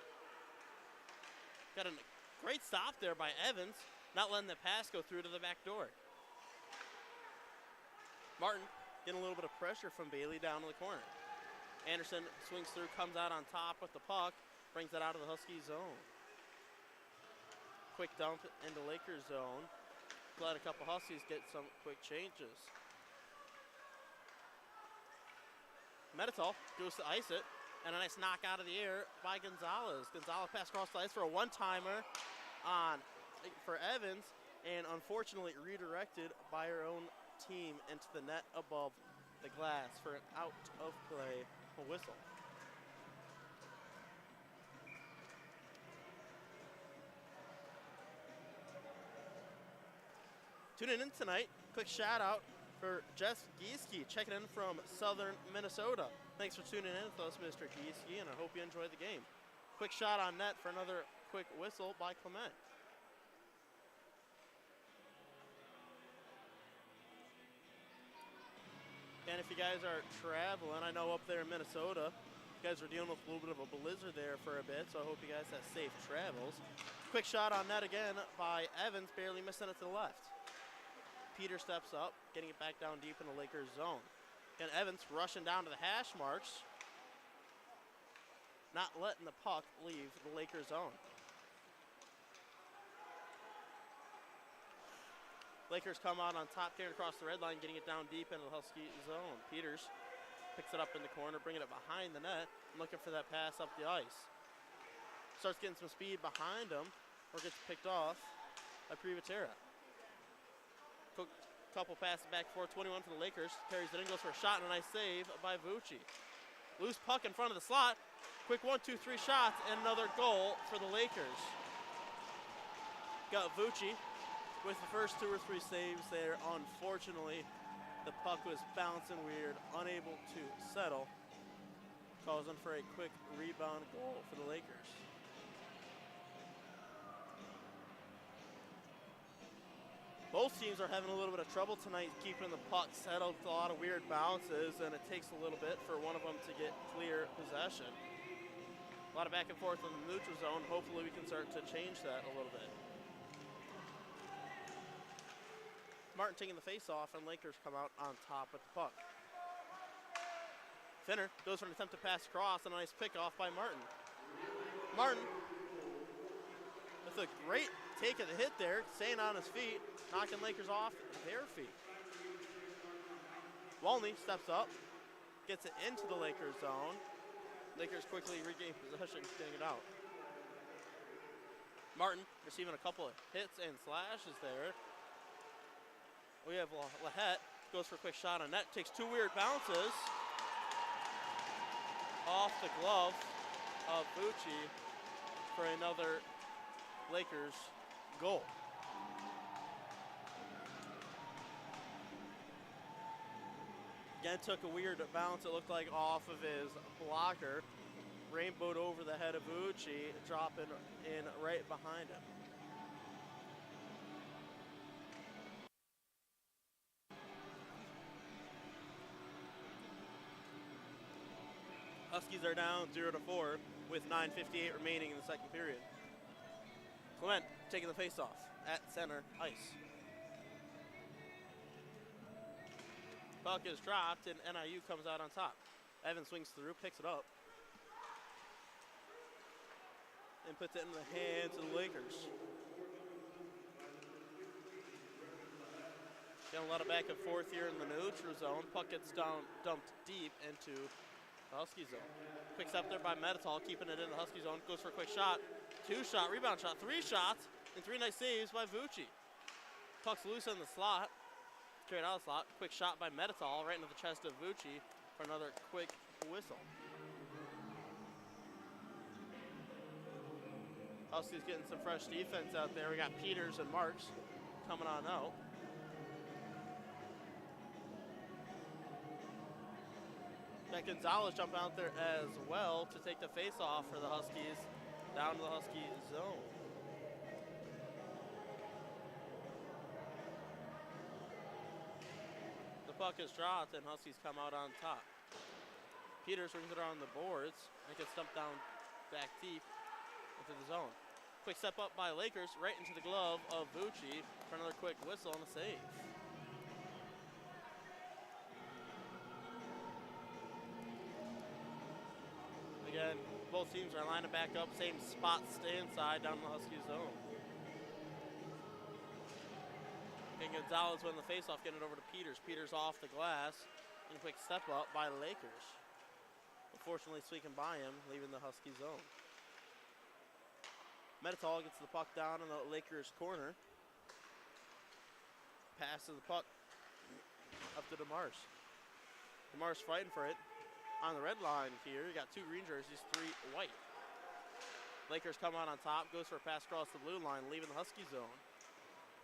Got a great stop there by Evans, not letting the pass go through to the back door. Martin getting a little bit of pressure from Bailey down in the corner. Anderson swings through, comes out on top with the puck, brings it out of the Husky zone. Quick dump into Lakers zone. Let a couple Huskies get some quick changes. Metatol goes to ice it, and a nice knock out of the air by Gonzalez. Gonzalez pass across the ice for a one-timer for Evans, and unfortunately redirected by her own team into the net above the glass for an out-of-play whistle. Tuning in tonight, quick shout out for Jess Gieske, checking in from southern Minnesota. Thanks for tuning in with us, Mr. Gieske, and I hope you enjoyed the game. Quick shot on net for another quick whistle by Clement. And if you guys are traveling, I know up there in Minnesota, you guys are dealing with a little bit of a blizzard there for a bit, so I hope you guys have safe travels. Quick shot on net again by Evans, barely missing it to the left. Peter steps up, getting it back down deep in the Lakers zone. And Evans rushing down to the hash marks, not letting the puck leave the Lakers zone. Lakers come out on top, carrying across the red line, getting it down deep into the Husky zone. Peters picks it up in the corner, bringing it behind the net, and looking for that pass up the ice. Starts getting some speed behind him, or gets picked off by Privatera. Couple passes back for 21 for the Lakers. Carries it in, goes for a shot, and a nice save by Vucci. Loose puck in front of the slot. Quick 1, 2, 3 shots, and another goal for the Lakers. Got Vucci with the first 2 or 3 saves there. Unfortunately, the puck was bouncing weird, unable to settle, causing for a quick rebound goal for the Lakers. Both teams are having a little bit of trouble tonight keeping the puck settled with a lot of weird bounces, and it takes a little bit for one of them to get clear possession. A lot of back and forth in the neutral zone. Hopefully we can start to change that a little bit. Martin taking the face-off, and Lakers come out on top with the puck. Finner goes for an attempt to pass across, and a nice pick-off by Martin. Martin with a great take of the hit there, staying on his feet, knocking Lakers off their feet. Walney steps up, gets it into the Lakers zone. Lakers quickly regain possession, getting it out. Martin receiving a couple of hits and slashes there. We have Lahette, goes for a quick shot on net, takes 2 weird bounces off the glove of Vucci for another Lakers goal. Again, took a weird bounce, it looked like off of his blocker. Rainbowed over the head of Vucci, dropping in right behind him. Huskies are down 0-4 with 9:58 remaining in the second period. Clement taking the face-off at center ice. Puck is dropped, and NIU comes out on top. Evans swings through, picks it up. and puts it into the hands of the Lakers. Getting a lot of back and forth here in the neutral zone. Puck gets dumped deep into the Husky zone. Quick step there by Medital, keeping it in the Husky zone. Goes for a quick shot. 2-shot, rebound shot, 3 shots, and 3 nice saves by Vucci. Puck's loose in the slot. Straight out of the slot. Quick shot by Medital right into the chest of Vucci for another quick whistle. Huskies getting some fresh defense out there. We got Peters and Marks coming on out. Got Gonzalez jumping out there as well to take the face-off for the Huskies down to the Husky zone. The puck is dropped and Huskies come out on top. Peters brings it on the boards and gets dumped down back deep into the zone. Quick step up by Lakers right into the glove of Vucci for another quick whistle and a save. Again, both teams are lining back up, same spot, stay inside down the Husky zone. And Gonzalez winning the faceoff, getting it over to Peters. Peters off the glass, and a quick step up by Lakers. Unfortunately, squeaking by him, leaving the Husky zone. Medital gets the puck down in the Lakers corner. Passes the puck up to DeMars. DeMars fighting for it. On the red line here, you got 2 green jerseys, 3 white. Lakers come out on top, goes for a pass across the blue line, leaving the Husky zone.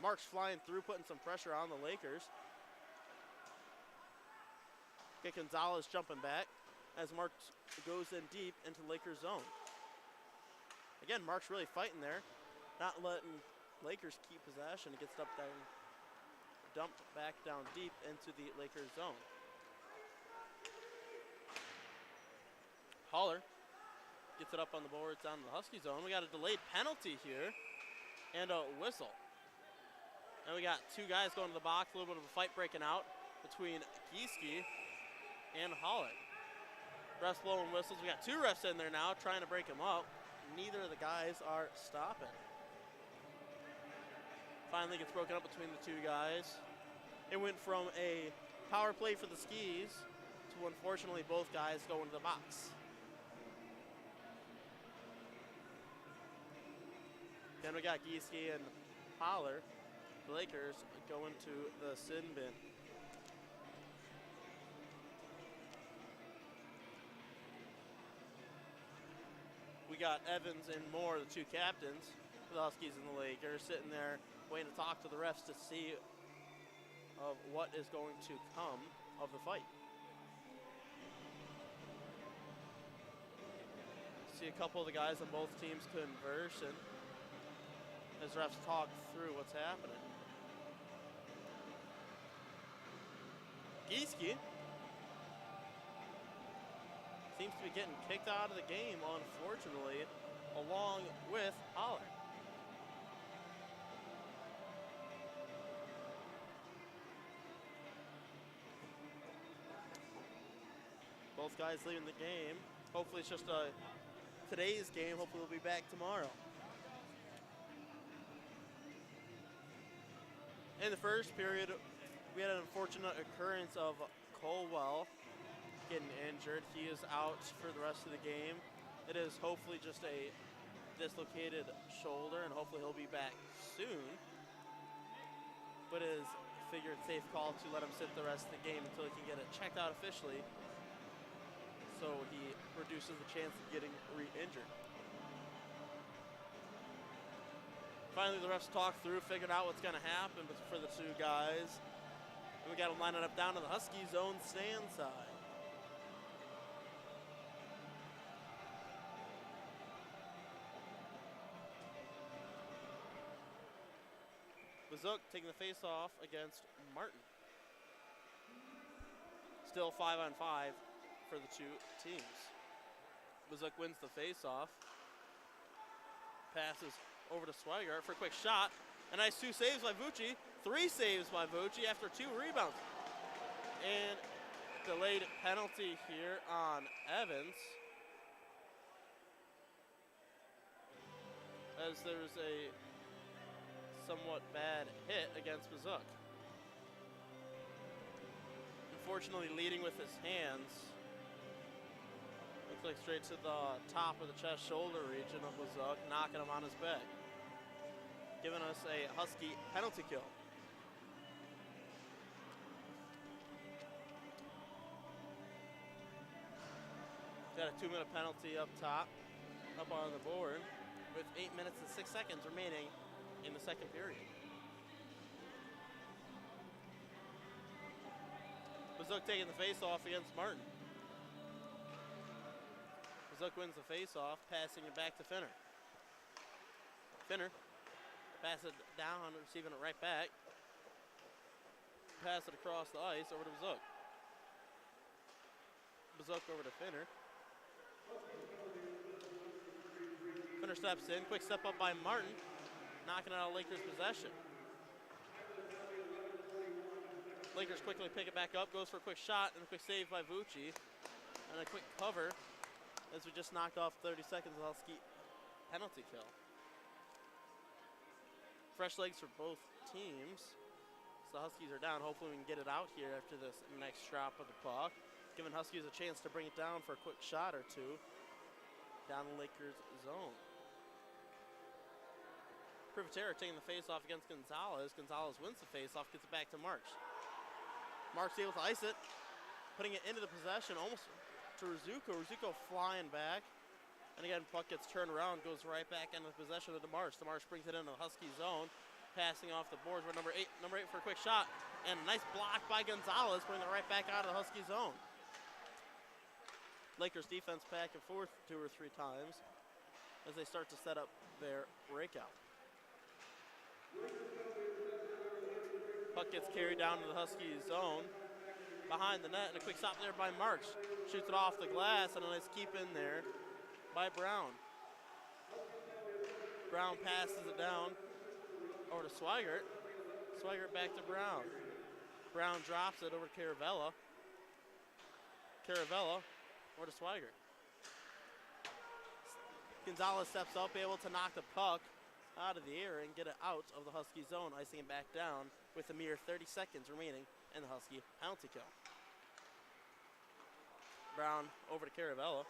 Marks flying through, putting some pressure on the Lakers. Get Gonzalez jumping back as Marks goes in deep into Lakers zone. Again, Marks really fighting there, not letting Lakers keep possession. It gets dumped back down deep into the Lakers zone. Haller gets it up on the boards down to the Husky zone. We got a delayed penalty here and a whistle. And we got 2 guys going to the box, a little bit of a fight breaking out between Gieske and Haller. Refs blowing whistles. We got 2 refs in there now trying to break them up. Neither of the guys are stopping. Finally gets broken up between the 2 guys. It went from a power play for the Skis to, unfortunately, both guys going to the box. Then we got Gieske and Haller. The Lakers going to the sin bin. We got Evans and Moore, the 2 captains for the Huskies and the Lakers, sitting there waiting to talk to the refs to see of what is going to come of the fight. See a couple of the guys on both teams conversing as refs talk through what's happening. Gieske seems to be getting kicked out of the game, unfortunately, along with Haller. Both guys leaving the game. Hopefully it's just today's game. Hopefully we'll be back tomorrow. In the first period, we had an unfortunate occurrence of Colwell getting injured. He is out for the rest of the game. It is hopefully just a dislocated shoulder, and hopefully he'll be back soon. But it is figured safe call to let him sit the rest of the game until he can get it checked out officially, so he reduces the chance of getting re-injured. Finally, the refs talked through, figured out what's going to happen for the 2 guys. And we got them lining up down to the Husky zone stand side. Bazuk taking the face off against Martin. Still 5-on-5 for the 2 teams. Bazuk wins the face off. Passes over to Swigart for a quick shot. A nice 2 saves by Vucci. 3 saves by Vucci after 2 rebounds. And delayed penalty here on Evans. as there's a somewhat bad hit against Bazuk. Unfortunately, leading with his hands. Looks like straight to the top of the chest shoulder region of Bazuk, knocking him on his back. Giving us a Husky penalty kill. Got a 2-minute penalty up top, up on the board, with 8 minutes and 6 seconds remaining in the second period. Bazuk taking the face-off against Martin. Bazuk wins the face-off, passing it back to Finner. Finner, pass it down, receiving it right back. Pass it across the ice over to Bazuk. Bazuk over to Finner. Finner steps in, quick step up by Martin, knocking out Lakers possession. Lakers quickly pick it back up, goes for a quick shot and a quick save by Vucci. And a quick cover as we just knocked off 30 seconds of Husky penalty kill. Fresh legs for both teams. So the Huskies are down. Hopefully we can get it out here after this next drop of the puck. Giving Huskies a chance to bring it down for a quick shot or two down the Lakers zone. Privatera taking the face-off against Gonzalez. Gonzalez wins the face-off, gets it back to Marks. Marks able to ice it, putting it into the possession almost to Rzzuko. Rzzuko flying back. And again, puck gets turned around, goes right back into the possession of DeMarsh. DeMarsh brings it into the Husky zone, passing off the boards with number 8 for a quick shot. And a nice block by Gonzalez, putting it right back out of the Husky zone. Lakers defense back and forth 2 or 3 times as they start to set up their breakout. Puck gets carried down to the Husky zone. Behind the net, and a quick stop there by Marks. Shoots it off the glass, and a nice keep in there by Brown. Brown passes it down over to Swigert. Swigert back to Brown. Brown drops it over to Caravella. Caravella over to Swigert. Gonzalez steps up, able to knock the puck out of the air and get it out of the Husky zone, icing it back down with a mere 30 seconds remaining in the Husky penalty kill. Brown over to Caravella.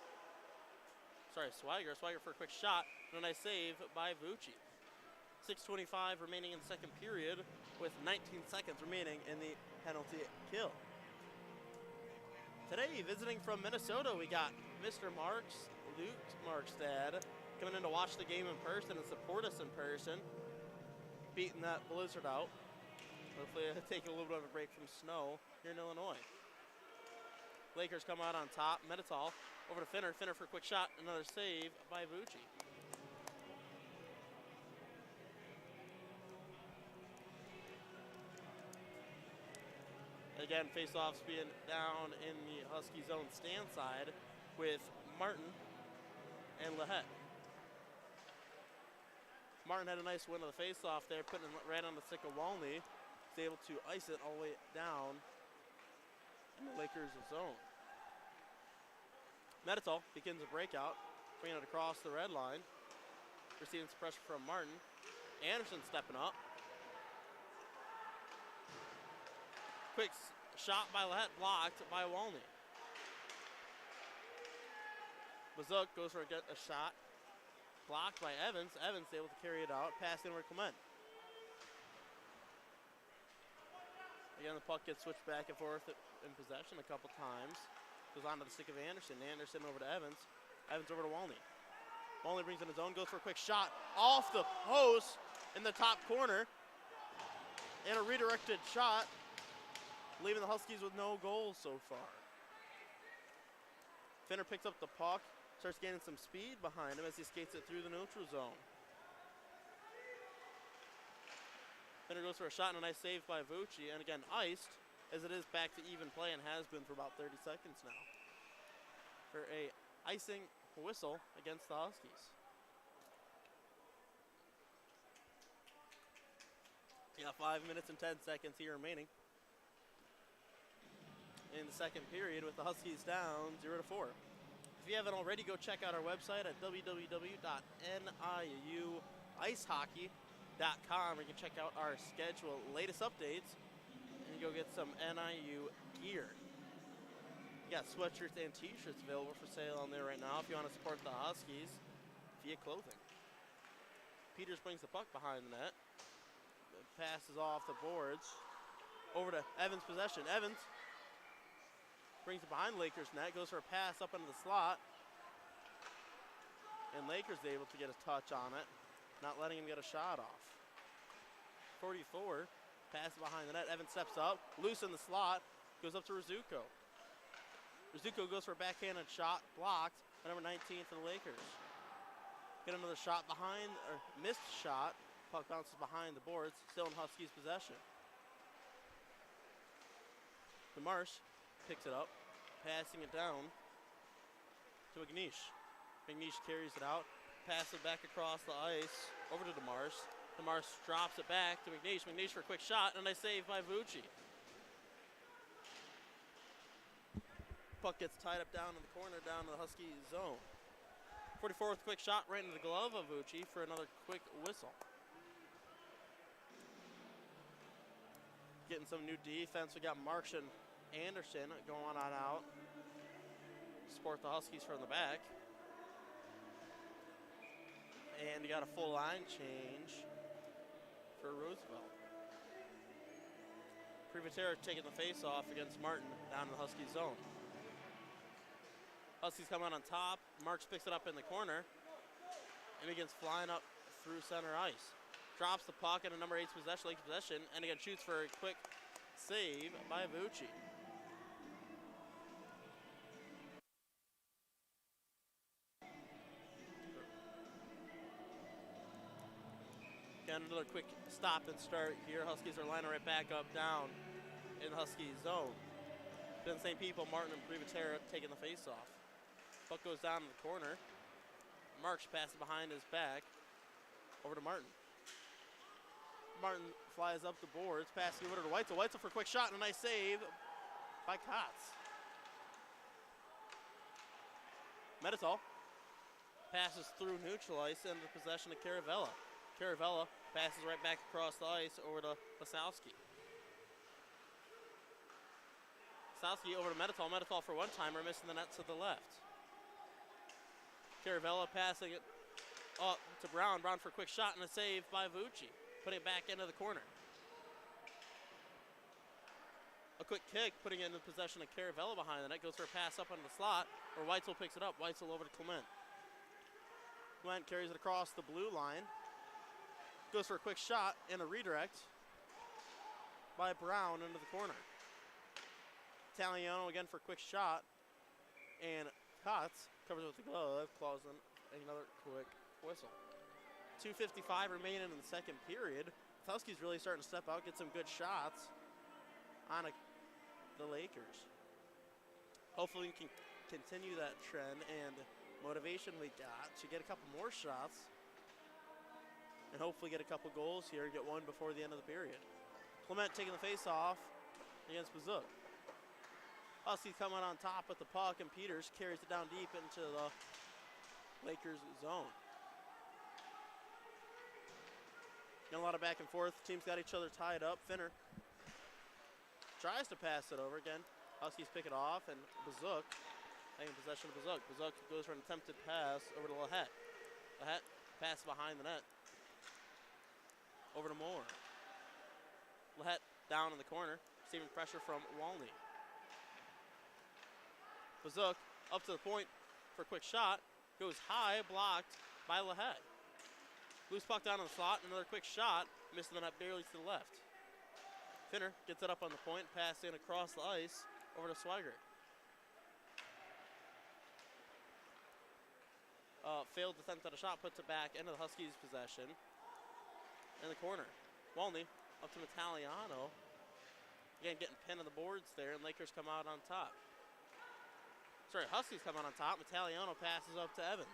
Swigert. Swigert for a quick shot and a nice save by Vucci. 6:25 remaining in the second period with 19 seconds remaining in the penalty kill. Today, visiting from Minnesota, we got Mr. Marks, Luke Markstad, coming in to watch the game in person and support us in person, beating that blizzard out. Hopefully take a little bit of a break from snow here in Illinois. Lakers come out on top. Meditol over to Finner. Finner for a quick shot. Another save by Vucci. Again, face-offs being down in the Husky zone stand side with Martin and Lahette. Martin had a nice win of the face-off there, putting it right on the stick of Walney. He's able to ice it all the way down in the Lakers zone. Meditol begins a breakout, bringing it across the red line. Receiving some pressure from Martin. Anderson stepping up. Quick shot by Lahette, blocked by Walney. Bazuk goes for a shot. Blocked by Evans. Evans able to carry it out, passing over Clement. Again, the puck gets switched back and forth in possession a couple times. Goes on to the stick of Anderson. Anderson over to Evans. Evans over to Walney. Walney brings in his own, goes for a quick shot off the post in the top corner. And a redirected shot, leaving the Huskies with no goals so far. Finner picks up the puck, starts gaining some speed behind him as he skates it through the neutral zone. Finner goes for a shot and a nice save by Vucci, and again iced as it is back to even play and has been for about 30 seconds now for a icing whistle against the Huskies. Yeah, 5 minutes and 10 seconds here remaining in the second period with the Huskies down 0-4. If you haven't already, go check out our website at www.niu.edu. icehockey.com where you can check out our schedule, latest updates, and go get some NIU gear. You got sweatshirts and t-shirts available for sale on there right now if you want to support the Huskies via clothing. Peters brings the puck behind the net. Passes off the boards. Over to Evans' possession. Evans brings it behind Lakers' net. Goes for a pass up into the slot. And Lakers able to get a touch on it. Not letting him get a shot off. 44. Passes behind the net. Evans steps up. Loose in the slot. Goes up to Rizzuko. Rizzuko goes for a backhanded shot. Blocked by number 19 for the Lakers. Get another shot behind, or missed shot. Puck bounces behind the boards. Still in Huskies possession. DeMarsh picks it up. Passing it down to McNeish. McNeish carries it out. Passes it back across the ice. Over to DeMarsh. DeMarsh drops it back to McNeish. McNeish for a quick shot, and a save by Vucci. Puck gets tied up down in the corner, down to the Husky zone. 44 with a quick shot right into the glove of Vucci for another quick whistle. Getting some new defense. We got Marks and Anderson going on out. Support the Huskies from the back. And you got a full line change for Roosevelt. Privatera taking the face off against Martin down in the Husky zone. Huskies come out on top. Marks picks it up in the corner and begins flying up through center ice. Drops the puck in a number 8's possession, Lakers possession, and again shoots for a quick save by Vucci. Got another quick stop and start here. Huskies are lining right back up down in the Husky zone. Been the same people, Martin and Privatera taking the face off. Puck goes down in the corner. Marks passes behind his back. Over to Martin. Martin flies up the boards, passing over to Weitzel. Weitzel for a quick shot and a nice save by Kotz. Meditol passes through neutral ice into possession of Caravella. Caravella passes right back across the ice over to Wasowski. Wasowski over to Meditol. Meditol for one-timer, missing the net to the left. Caravella passing it up to Brown. Brown for a quick shot and a save by Vucci. Putting it back into the corner. A quick kick, putting it into possession of Caravella behind the net. Goes for a pass up into the slot, where Weitzel picks it up. Weitzel over to Clement. Clement carries it across the blue line. Goes for a quick shot and a redirect by Brown into the corner. Italiano again for a quick shot. And Kotz covers with the glove, claws in another quick whistle. 2:55 remaining in the second period. The Huskies really starting to step out, get some good shots on the Lakers. Hopefully we can continue that trend and motivation we got to get a couple more shots and hopefully get a couple goals here and get one before the end of the period. Clement taking the face off against Bazuk. Huskies coming on top with the puck, and Peters carries it down deep into the Lakers zone. Got a lot of back and forth. Teams got each other tied up. Finner tries to pass it over again. Huskies pick it off, and Bazuk taking possession of Bazuk. Bazuk goes for an attempted pass over to Lahette. Lahette pass behind the net. Over to Moore. Lahette down in the corner, receiving pressure from Walney. Bazuk up to the point for a quick shot. Goes high, blocked by Lahette. Loose puck down in the slot, another quick shot. Missing the net barely to the left. Finner gets it up on the point, passing across the ice over to Swigert. Failed attempt at a shot, puts it back into the Huskies' possession. In the corner. Walney up to Italiano. Again, getting pinned on the boards there, and Lakers come out on top. Sorry, Huskies come out on top. Italiano passes up to Evans.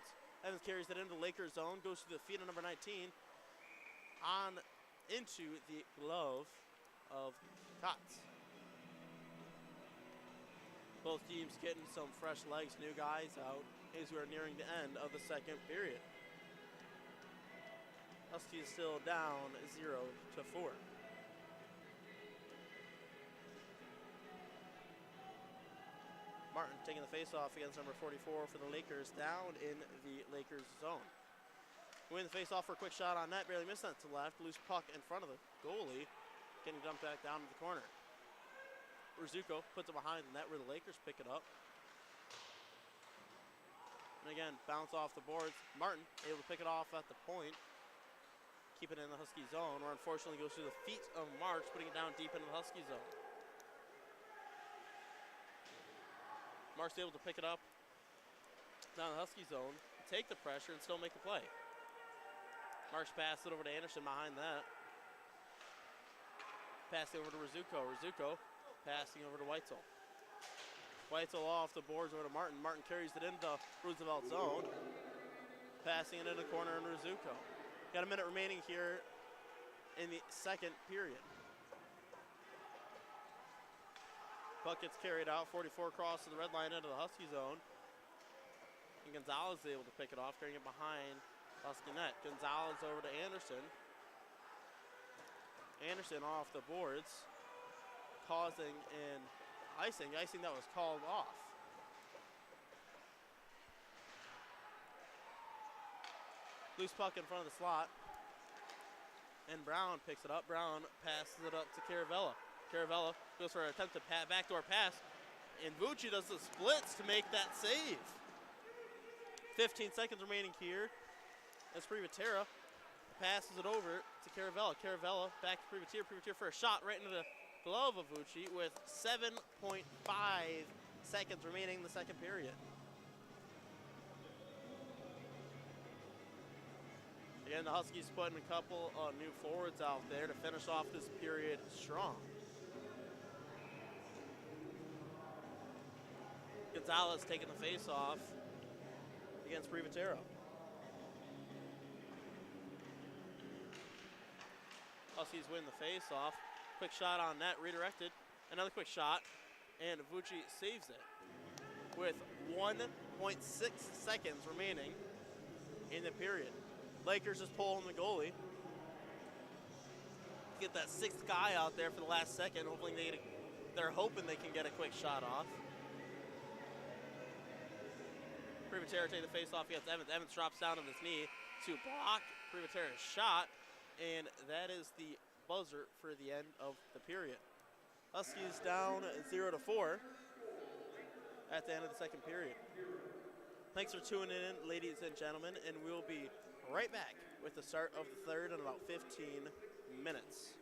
Evans carries it into the Lakers zone, goes to the feet of number 19, on into the glove of Kotz. Both teams getting some fresh legs, new guys out as we are nearing the end of the second period. Huskies still down 0-4. Martin taking the face-off against number 44 for the Lakers, down in the Lakers zone. Win the face-off for a quick shot on net, barely missed that to left. Loose puck in front of the goalie, getting dumped back down to the corner. Rizzuko puts it behind the net where the Lakers pick it up. And again, bounce off the boards. Martin able to pick it off at the point. Keep it in the Husky zone, where unfortunately goes through the feet of Marks, putting it down deep into the Husky zone. Marks able to pick it up down the Husky zone, take the pressure, and still make the play. Marks passed it over to Anderson behind that. Passing over to Rizzuko. Rizzuko passing over to Weitzel. Weitzel off the boards over to Martin. Martin carries it into Roosevelt zone. Passing it into the corner in Rizzuko. Got a minute remaining here in the second period. Puck gets carried out, 44 across to the red line into the Husky zone. And Gonzalez is able to pick it off, carrying it behind Husky net. Gonzalez over to Anderson. Anderson off the boards, causing an icing that was called off. Loose puck in front of the slot. And Brown picks it up. Brown passes it up to Caravella. Caravella goes for an attempted backdoor pass. And Vucci does the splits to make that save. 15 seconds remaining here. As Privatera passes it over to Caravella. Caravella back to Privatera. Privatera for a shot right into the glove of Vucci with 7.5 seconds remaining in the second period. Again, the Huskies putting a couple of new forwards out there to finish off this period strong. Gonzalez taking the face-off against Privatera. Huskies win the face-off. Quick shot on net, redirected. Another quick shot, and Vucci saves it with 1.6 seconds remaining in the period. Lakers just pulling the goalie. Get that sixth guy out there for the last second. Hopefully they're hoping they can get a quick shot off. Privatera take the face-off against Evans. Evans drops down on his knee to block Privatera's shot, and that is the buzzer for the end of the period. Huskies down 0-4 at the end of the second period. Thanks for tuning in, ladies and gentlemen, and we'll be right back with the start of the third in about 15 minutes.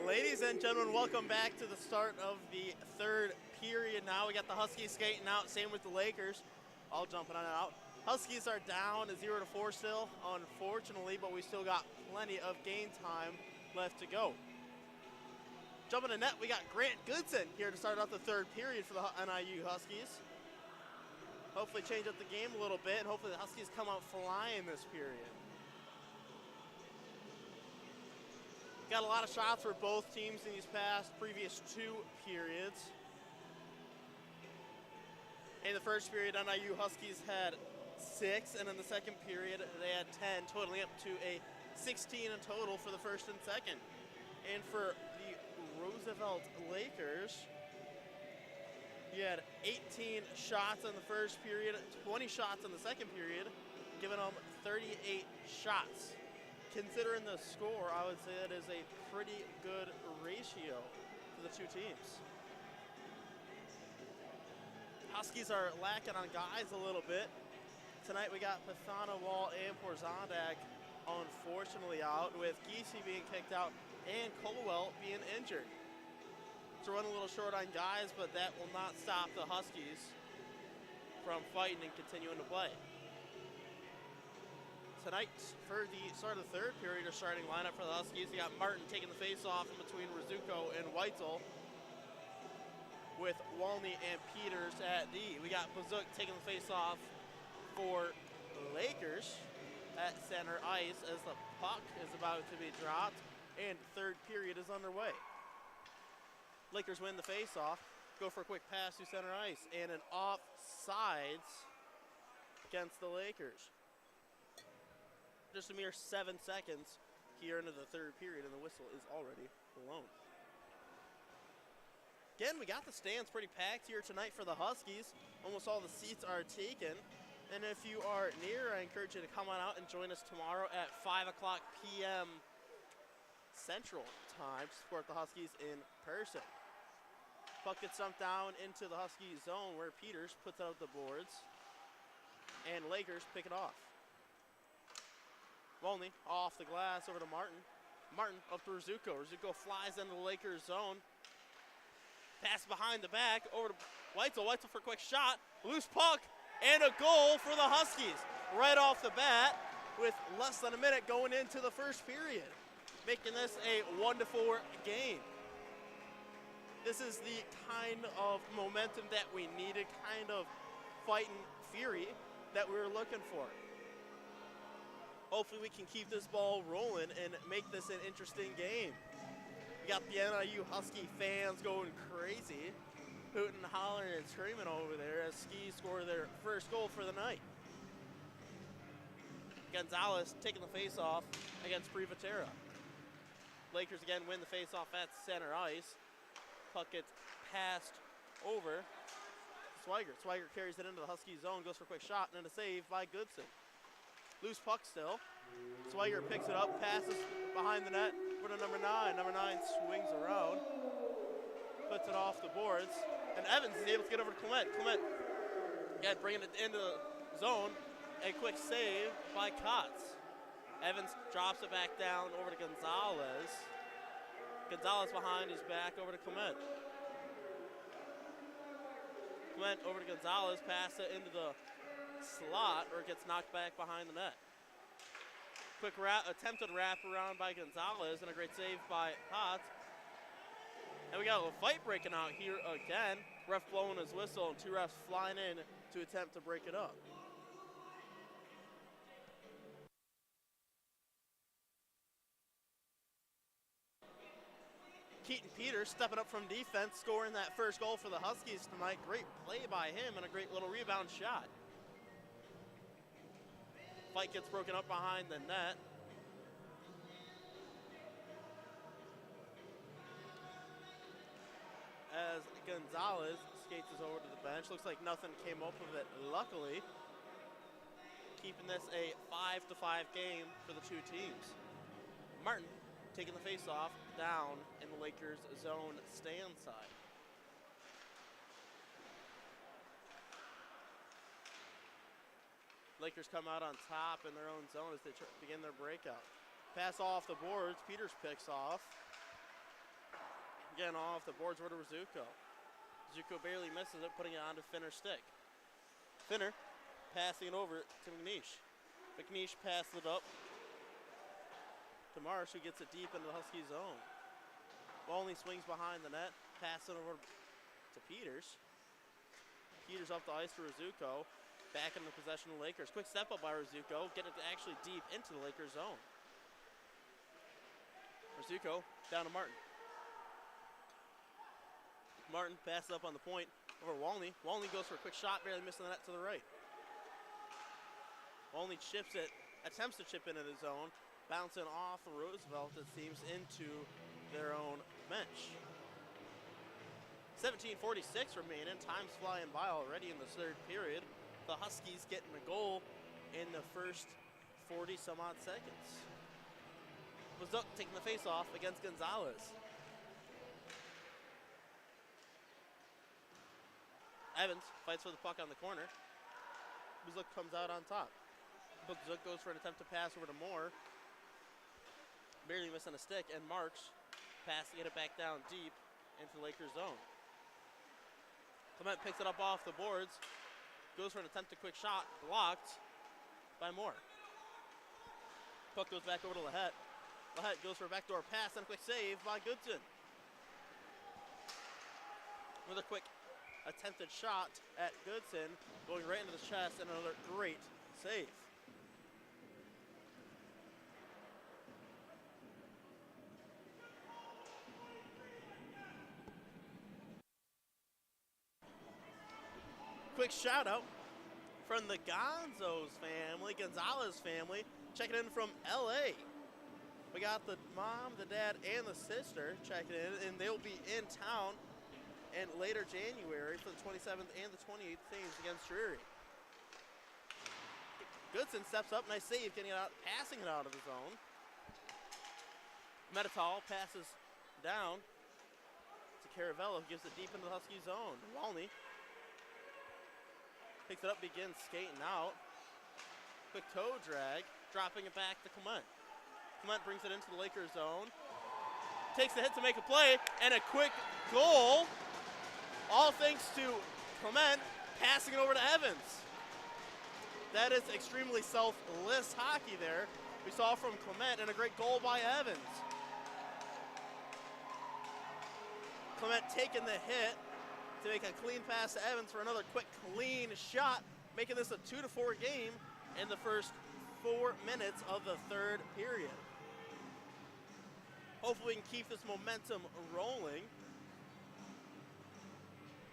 Ladies and gentlemen, welcome back to the start of the third period now. We got the Huskies skating out, same with the Lakers, all jumping on and out. Huskies are down 0-4 still, unfortunately, but we still got plenty of game time left to go. Jumping to net, we got Grant Goodson here to start out the third period for the NIU Huskies. Hopefully change up the game a little bit, and hopefully the Huskies come out flying this period. Got a lot of shots for both teams in these previous two periods. In the first period, NIU Huskies had 6, and in the second period, they had 10, totaling up to a 16 in total for the first and second. And for the Roosevelt Lakers, you had 18 shots in the first period, 20 shots in the second period, giving them 38 shots. Considering the score, I would say that is a pretty good ratio for the two teams. Huskies are lacking on guys a little bit. Tonight we got Pathana, Wall, and Porzondak unfortunately out, with Giese being kicked out and Colwell being injured. So we're running a little short on guys, but that will not stop the Huskies from fighting and continuing to play. Tonight, for the start of the third period, our starting lineup for the Huskies, you got Martin taking the face-off in between Rizzuko and Weitzel, with Walney and Peters at D. We got Bazuk taking the face-off for the Lakers at center ice as the puck is about to be dropped and third period is underway. Lakers win the face-off, go for a quick pass to center ice, and an offsides against the Lakers. Just a mere 7 seconds here into the third period, and the whistle is already blown. Again, we got the stands pretty packed here tonight for the Huskies. Almost all the seats are taken. And if you are near, I encourage you to come on out and join us tomorrow at 5 o'clock p.m. Central Time to support the Huskies in person. Puck gets dumped down into the Huskies zone where Peters puts out the boards, and Lakers pick it off. Volney off the glass over to Martin. Martin up to Rizzuko. Rizzuko flies into the Lakers zone. Pass behind the back over to Weitzel. Weitzel for a quick shot. Loose puck and a goal for the Huskies right off the bat with less than a minute going into the first period, making this a 1-4 game. This is the kind of momentum that we needed, kind of fighting fury that we were looking for. Hopefully we can keep this ball rolling and make this an interesting game. We got the NIU Husky fans going crazy, hooting and hollering and screaming over there as Skis score their first goal for the night. Gonzalez taking the face-off against Privatera. Lakers again win the face-off at center ice. Puck gets passed over Swigert. Swigert carries it into the Husky zone, goes for a quick shot, and then a save by Goodson. Loose puck still. Swigert picks it up, passes behind the net for the number 9. Number 9 swings around, puts it off the boards, and Evans is able to get over to Clement. Clement, again, bringing it into the zone. A quick save by Kotz. Evans drops it back down over to Gonzalez. Gonzalez behind his back over to Clement. Clement over to Gonzalez, pass it into the slot, or it gets knocked back behind the net. Quick attempted wrap around by Gonzalez and a great save by Potts. And we got a fight breaking out here again. Ref blowing his whistle and 2 refs flying in to attempt to break it up. Keaton Peters stepping up from defense, scoring that first goal for the Huskies tonight. Great play by him and a great little rebound shot. Fight gets broken up behind the net. As Gonzalez skates us over to the bench. Looks like nothing came up of it, luckily. Keeping this a 5-5 game for the two teams. Martin taking the face-off down in the Lakers zone stand side. Lakers come out on top in their own zone as they begin their breakout. Pass off the boards. Peters picks off. again off the boards over to Rizzuko. Rizzuko barely misses it, putting it onto Finner's stick. Finner passing it over to McNeish. McNeish passes it up to Marsh, who gets it deep into the Husky zone. Walney swings behind the net, passing over to Peters. Peters off the ice to Rizzuko. Back in the possession of the Lakers. Quick step up by Rizzuko, getting it actually deep into the Lakers zone. Rizzuko down to Martin. Martin passes up on the point over Walney. Walney goes for a quick shot, barely missing the net to the right. Walney chips it, attempts to chip into the zone, bouncing off Roosevelt, it seems, into their own bench. 17:46 remaining, time's flying by already in the third period. The Huskies getting a goal in the first 40 some odd seconds. Mazuk taking the face off against Gonzalez. Evans fights for the puck on the corner. Mazuk comes out on top. Mazuk goes for an attempt to pass over to Moore. Barely missing a stick, and Marks pass to get it back down deep into the Lakers zone. Clement picks it up off the boards. Goes for an attempt at quick shot, blocked by Moore. Puck goes back over to Lahette. Lahette goes for a backdoor pass and a quick save by Goodson. Another quick attempted shot at Goodson, going right into the chest, and another great save. Quick shout out from the Gonzalez family, checking in from LA. We got the mom, the dad, and the sister checking in, and they'll be in town in later January for the 27th and the 28th games against Drury. Goodson steps up, nice save, getting it out, passing it out of the zone. Metatol passes down to Caravello, who gives it deep into the Husky zone. Walney picks it up, begins skating out. Quick toe drag, dropping it back to Clement. Clement brings it into the Lakers zone. Takes the hit to make a play, and a quick goal. All thanks to Clement passing it over to Evans. That is extremely selfless hockey there. We saw from Clement, and a great goal by Evans. Clement taking the hit to make a clean pass to Evans for another quick, clean shot, making this a 2-4 game in the first 4 minutes of the third period. Hopefully we can keep this momentum rolling,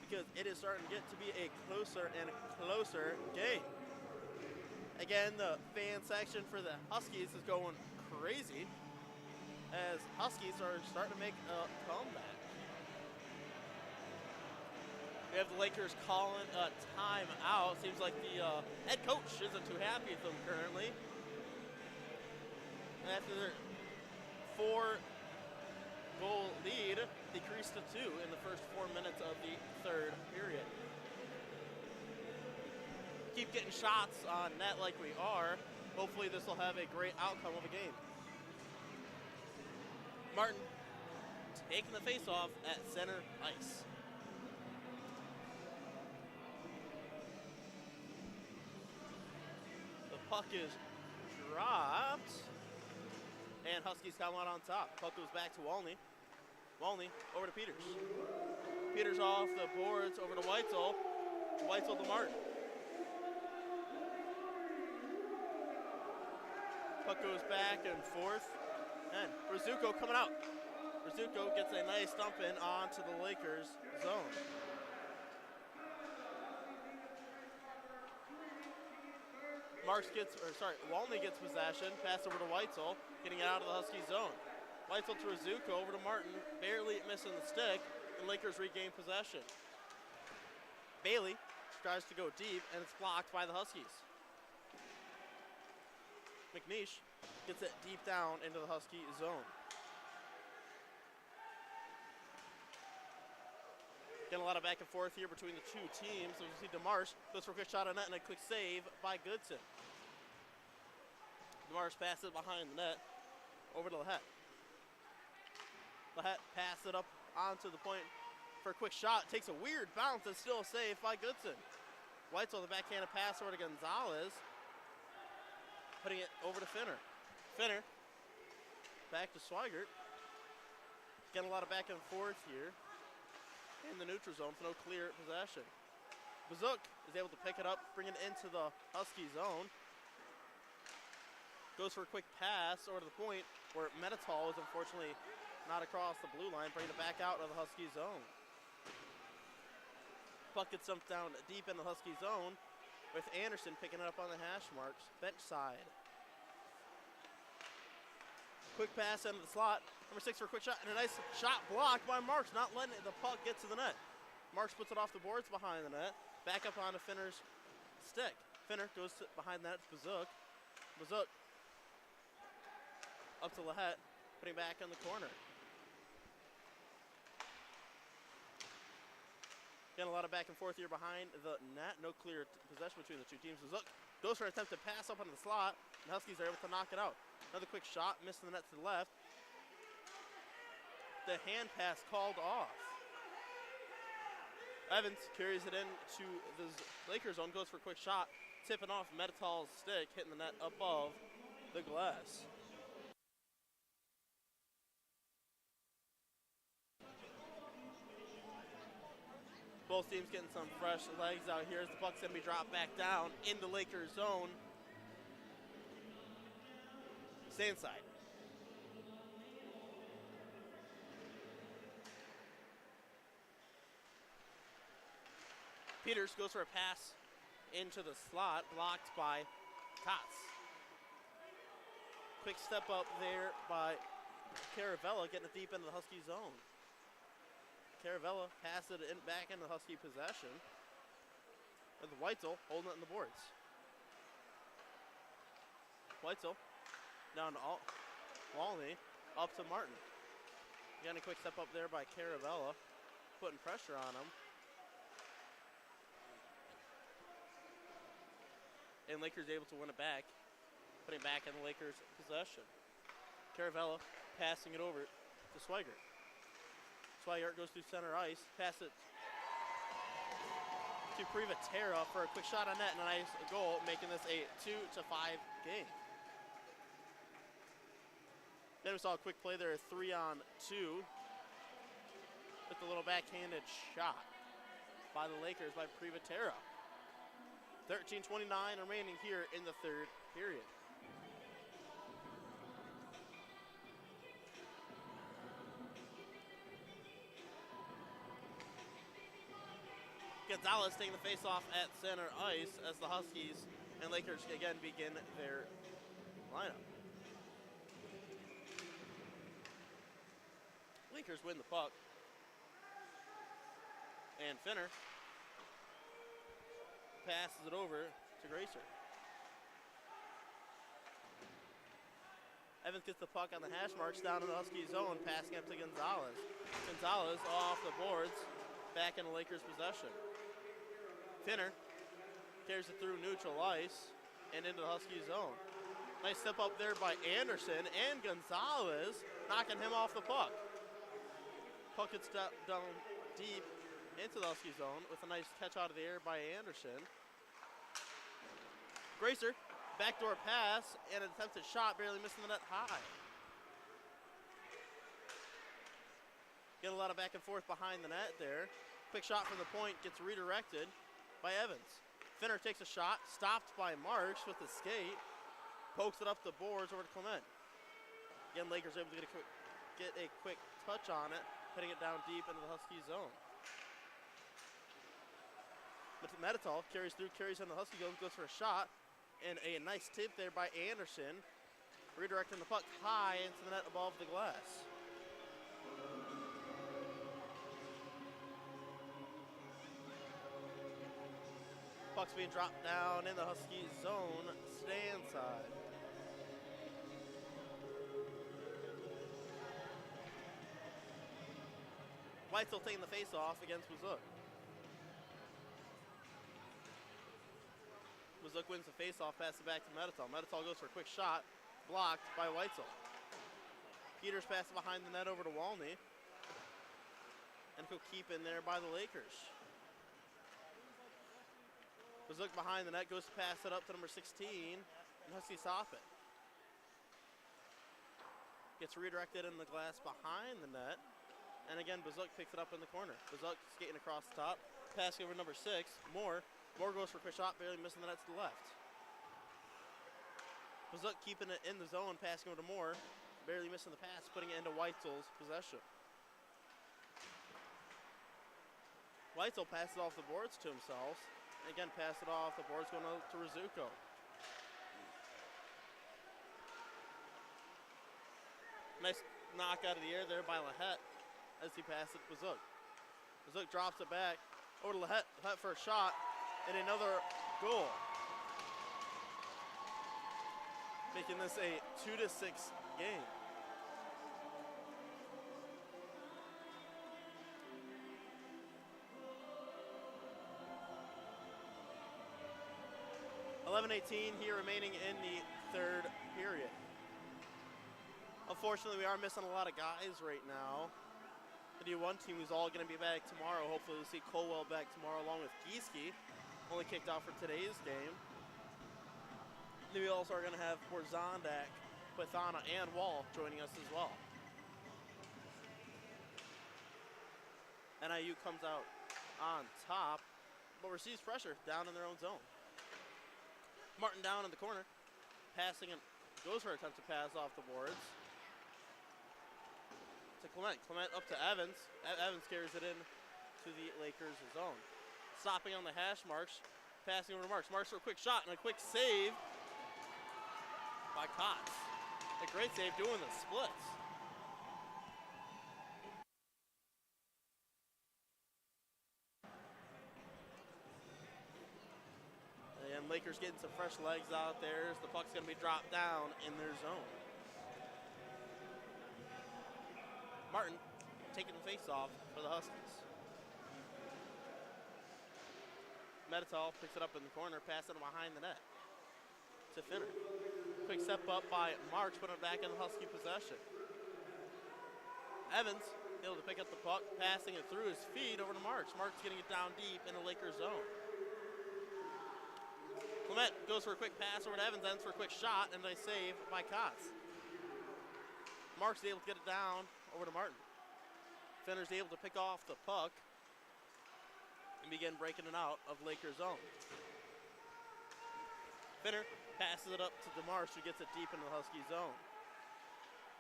because it is starting to get to be a closer and closer game. Again, the fan section for the Huskies is going crazy as Huskies are starting to make a comeback. We have the Lakers calling a timeout. Seems like the head coach isn't too happy with them currently. And after their 4-goal lead, decreased to 2 in the first 4 minutes of the third period. Keep getting shots on net like we are. Hopefully this will have a great outcome of a game. Martin taking the face-off at center ice. Puck is dropped, and Huskies come out on top. Puck goes back to Walney. Walney over to Peters. Peters off the boards over to Weitzel. Weitzel to Martin. Puck goes back and forth, and Rizzuko coming out. Rizzuko gets a nice dump in onto the Lakers zone. Walney gets possession, pass over to Weitzel, getting it out of the Husky zone. Weitzel to Rizzuko, over to Martin, barely missing the stick, and Lakers regain possession. Bailey tries to go deep, and it's blocked by the Huskies. McNeish gets it deep down into the Husky zone. Getting a lot of back and forth here between the two teams. So you see DeMarsh goes for a quick shot on net and a quick save by Goodson. DeMarsh passes behind the net over to Lahette. Lahet pass it up onto the point for a quick shot. Takes a weird bounce and still saved by Goodson. Weitzel, the backhanded pass over to Gonzalez. Putting it over to Finner. Finner back to Swigert. Getting a lot of back and forth here in the neutral zone for no clear possession. Bazuk is able to pick it up, bring it into the Husky zone. Goes for a quick pass over to the point where Metatal is unfortunately not across the blue line, bringing it back out of the Husky zone. Puck gets dumped down deep in the Husky zone with Anderson picking it up on the hash marks, bench side. Quick pass into the slot. Number 6 for a quick shot, and a nice shot blocked by Marks, not letting the puck get to the net. Marks puts it off the boards behind the net, back up onto Finner's stick. Finner goes behind the net to Bazuk. Bazuk up to Lahet, putting back in the corner. Getting a lot of back and forth here behind the net. No clear possession between the two teams. Bazuk goes for an attempt to pass up on the slot, and Huskies are able to knock it out. Another quick shot, missing the net to the left. The hand pass called off. Evans carries it in to the Lakers zone, goes for a quick shot, tipping off Metatal's stick, hitting the net above the glass. Both teams getting some fresh legs out here as the puck's going to be dropped back down in the Lakers zone. Stand side. Peters goes for a pass into the slot, blocked by Kotz. Quick step up there by Caravella, getting it deep into the Husky zone. Caravella passed it in back into Husky possession. With Weitzel holding it in the boards. Weitzel down to Walney, up to Martin. Again, a quick step up there by Caravella, putting pressure on him. And Lakers able to win it back, putting it back in the Lakers' possession. Caravella passing it over to Swigert. Swigert goes through center ice, pass it to Privatera for a quick shot on net and a nice goal, making this a 2-5 game. Then we saw a quick play there, a 3-on-2 with a little backhanded shot by the Lakers by Privatera. 13:29 remaining here in the third period. Gonzalez taking the face-off at center ice as the Huskies and Lakers again begin their lineup. Lakers win the puck. And Finner passes it over to Gracer. Evans gets the puck on the hash marks down in the Husky zone, passing up to Gonzalez. Gonzalez off the boards, back in the Lakers' possession. Finner carries it through neutral ice and into the Husky zone. Nice step up there by Anderson and Gonzalez, knocking him off the puck. Puck gets down deep into the Husky zone with a nice catch out of the air by Anderson. Gracer, backdoor pass and an attempted shot, barely missing the net high. Get a lot of back and forth behind the net there. Quick shot from the point gets redirected by Evans. Finner takes a shot, stopped by Marks with the skate, pokes it up the boards over to Clement. Again, Lakers able to get a quick touch on it, putting it down deep into the Husky zone. Metatal carries through, carries on the Husky zone, goes for a shot, and a nice tip there by Anderson, redirecting the puck high into the net above the glass. Puck's being dropped down in the Husky zone, stand side. Weitzel taking the face-off against Bazuk. Bazuk wins the face-off, passes it back to Metatal. Metatal goes for a quick shot, blocked by Weitzel. Peters passes behind the net over to Walney. And he'll keep in there by the Lakers. Bazook behind the net, goes to pass it up to number 16, and Huskies stop it. Gets redirected in the glass behind the net, and again, Bazook picks it up in the corner. Bazook skating across the top, passing over number 6, Moore. Moore goes for a quick shot, barely missing the net to the left. Bazook keeping it in the zone, passing over to Moore, barely missing the pass, putting it into Weitzel's possession. Weitzel passes off the boards to himself. And again, pass it off the boards, going out to Rizzuko. Nice knock out of the air there by Lahette as he passed it to Bazook. Bazook drops it back over to Lahette. Lahette for a shot and another goal. Making this a 2-6 game. .18 here remaining in the third period. Unfortunately, we are missing a lot of guys right now. The D1 team is all going to be back tomorrow. Hopefully we'll see Colwell back tomorrow along with Gieske, only kicked off for today's game. Then we also are going to have Borzondak, Quithana, and Wall joining us as well. NIU comes out on top, but receives pressure down in their own zone. Martin down in the corner, passing and goes for an attempt to pass off the boards. To Clement. Clement up to Evans. Evans carries it in to the Lakers' zone. Stopping on the hash marks, passing over to Marks. Marks for a quick shot and a quick save by Kotz. A great save doing the splits. And Lakers getting some fresh legs out there as the puck's going to be dropped down in their zone. Martin taking the face-off for the Huskies. Medetol picks it up in the corner, passing it behind the net to Finner. Quick step up by Marks, putting it back in the Husky possession. Evans able to pick up the puck, passing it through his feet over to Marks. Marks getting it down deep in the Lakers zone. Clement goes for a quick pass over to Evans, ends for a quick shot, and a save by Kotz. Marks is able to get it down over to Martin. Finner's able to pick off the puck and begin breaking it out of Lakers zone. Finner passes it up to DeMarsh, who gets it deep into the Husky zone.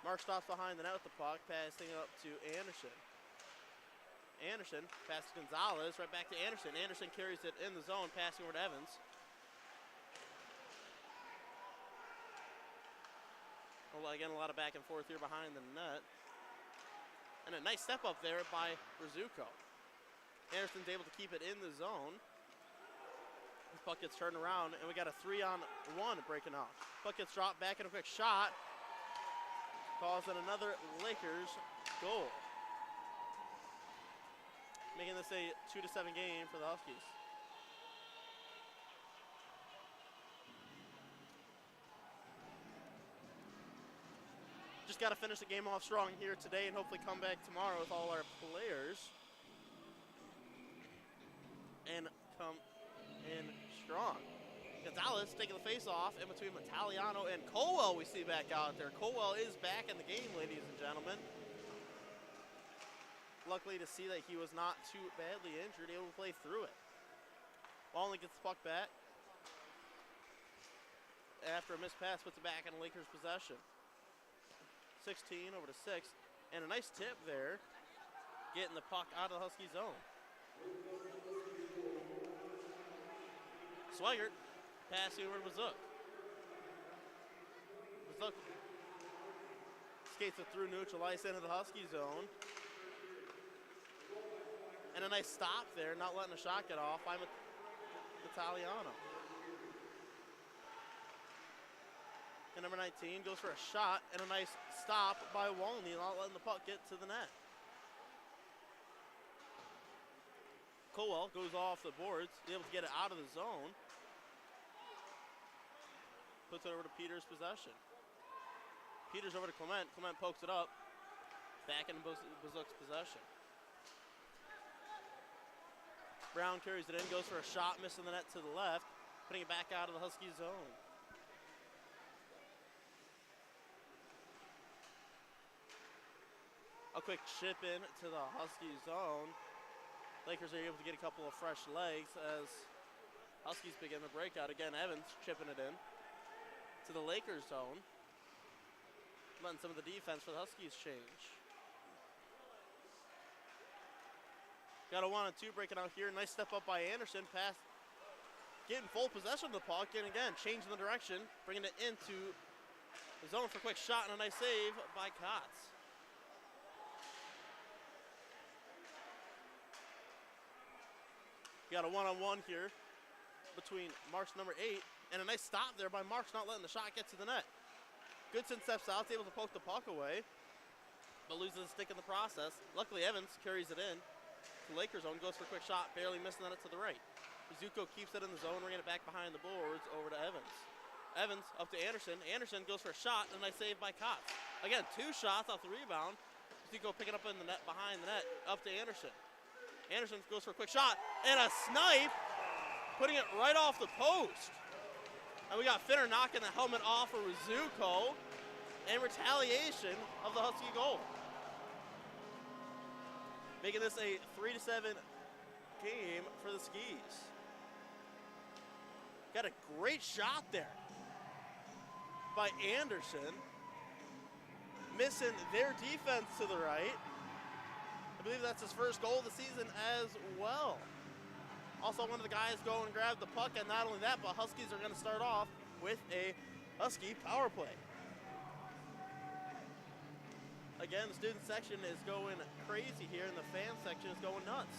Mark stops behind the net with the puck, passing it up to Anderson. Anderson passes Gonzalez, right back to Anderson. Anderson carries it in the zone, passing over to Evans. Again, a lot of back and forth here behind the net. And a nice step up there by Rizzuko. Anderson's able to keep it in the zone. The puck gets turned around, and we got a 3-on-1 breaking off. Puck gets dropped back in a quick shot, causing another Lakers goal. Making this a 2-7 game for the Huskies. Just got to finish the game off strong here today and hopefully come back tomorrow with all our players and come in strong. Gonzalez taking the face off in between Italiano and Colwell we see back out there. Colwell is back in the game, ladies and gentlemen. Luckily to see that he was not too badly injured, able to play through it. Walney gets the puck back. After a missed pass, puts it back in the Lakers' possession. 16 over to 6, and a nice tip there, getting the puck out of the Husky zone. Swigert passing over to Bazook. Bazook skates it through neutral ice into the Husky zone. And a nice stop there, not letting the shot get off by Italiano. And number 19 goes for a shot and a nice stop by Walney, not letting the puck get to the net. Colwell goes off the boards, able to get it out of the zone. Puts it over to Peters' possession. Peters over to Clement. Clement pokes it up. Back in Bazuk's possession. Brown carries it in, goes for a shot, missing the net to the left, putting it back out of the Husky zone. A quick chip in to the Husky zone. Lakers are able to get a couple of fresh legs as Huskies begin the breakout. Again, Evans chipping it in to the Lakers zone. Letting some of the defense for the Huskies change. Got a 1-on-2 breaking out here. Nice step up by Anderson. Pass, getting full possession of the puck, and again, changing the direction, bringing it into the zone for a quick shot and a nice save by Kotz. Got a 1-on-1 here between Marks number 8, and a nice stop there by Marks, not letting the shot get to the net. Goodson steps out, able to poke the puck away, but loses a stick in the process. Luckily, Evans carries it in. The Lakers zone goes for a quick shot, barely missing the net to the right. Zuko keeps it in the zone, bringing it back behind the boards over to Evans. Evans up to Anderson. Anderson goes for a shot, and a nice save by Kotz. Again, 2 shots off the rebound. Zuko picking up in the net, behind the net, up to Anderson. Anderson goes for a quick shot, and a snipe, putting it right off the post. And we got Finner knocking the helmet off of Zuko, in retaliation of the Husky goal. Making this a 3-7 game for the Skis. Got a great shot there by Anderson. Missing their defense to the right. I believe that's his first goal of the season as well. Also, one of the guys go and grab the puck, and not only that, but Huskies are going to start off with a Husky power play. Again, the student section is going crazy here, and the fan section is going nuts.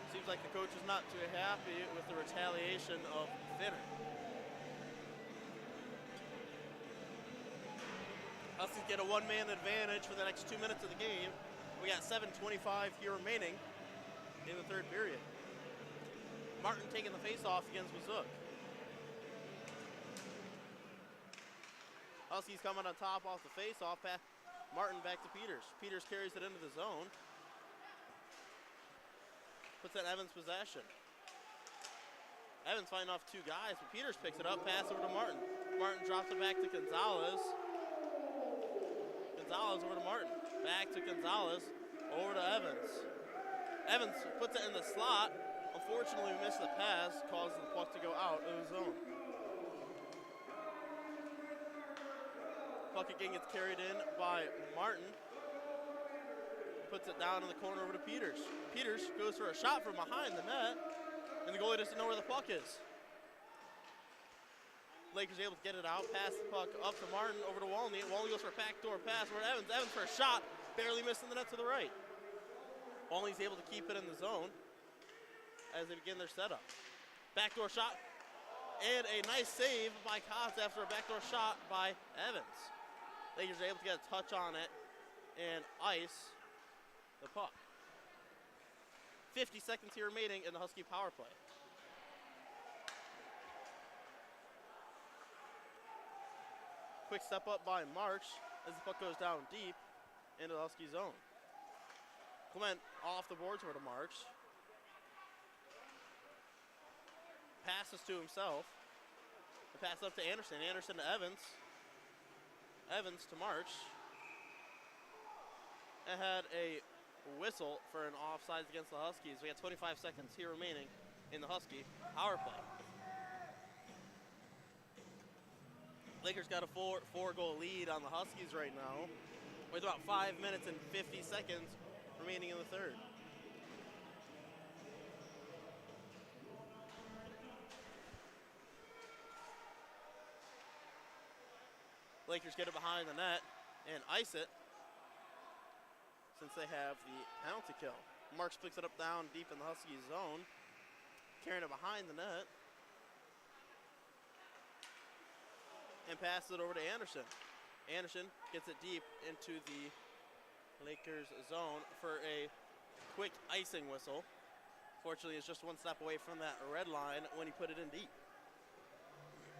Seems like the coach is not too happy with the retaliation of Finner. Huskies get a one-man advantage for the next 2 minutes of the game. We got 7:25 here remaining in the third period. Martin taking the face-off against Bazuk. Huskies coming on top off the face-off. Martin back to Peters. Peters carries it into the zone. Puts it in Evans' possession. Evans fighting off 2 guys, but Peters picks it up, pass over to Martin. Martin drops it back to Gonzalez. Gonzalez over to Martin. Back to Gonzalez, over to Evans. Evans puts it in the slot. Unfortunately, we missed the pass, causing the puck to go out of the zone. Puck again gets carried in by Martin. Puts it down in the corner over to Peters. Peters goes for a shot from behind the net, and the goalie doesn't know where the puck is. Lakers able to get it out, pass the puck up to Martin, over to Walney. Walney goes for a backdoor pass over to Evans. Evans for a shot, barely missing the net to the right. Walney's able to keep it in the zone as they begin their setup. Backdoor shot, and a nice save by Kotz after a backdoor shot by Evans. Lakers are able to get a touch on it and ice the puck. 50 seconds here remaining in the Husky power play. Quick step up by March as the puck goes down deep into the Husky zone. Clement off the boards over to March. Passes to himself. The pass up to Anderson. Anderson to Evans. Evans to March. And had a whistle for an offsides against the Huskies. We got 25 seconds here remaining in the Husky power play. Lakers got a four-goal lead on the Huskies right now, with about 5 minutes and 50 seconds remaining in the third. Lakers get it behind the net and ice it since they have the penalty kill. Marks picks it up down deep in the Huskies zone, carrying it behind the net, and passes it over to Anderson. Anderson gets it deep into the Lakers zone for a quick icing whistle. Fortunately, it's just one step away from that red line when he put it in deep.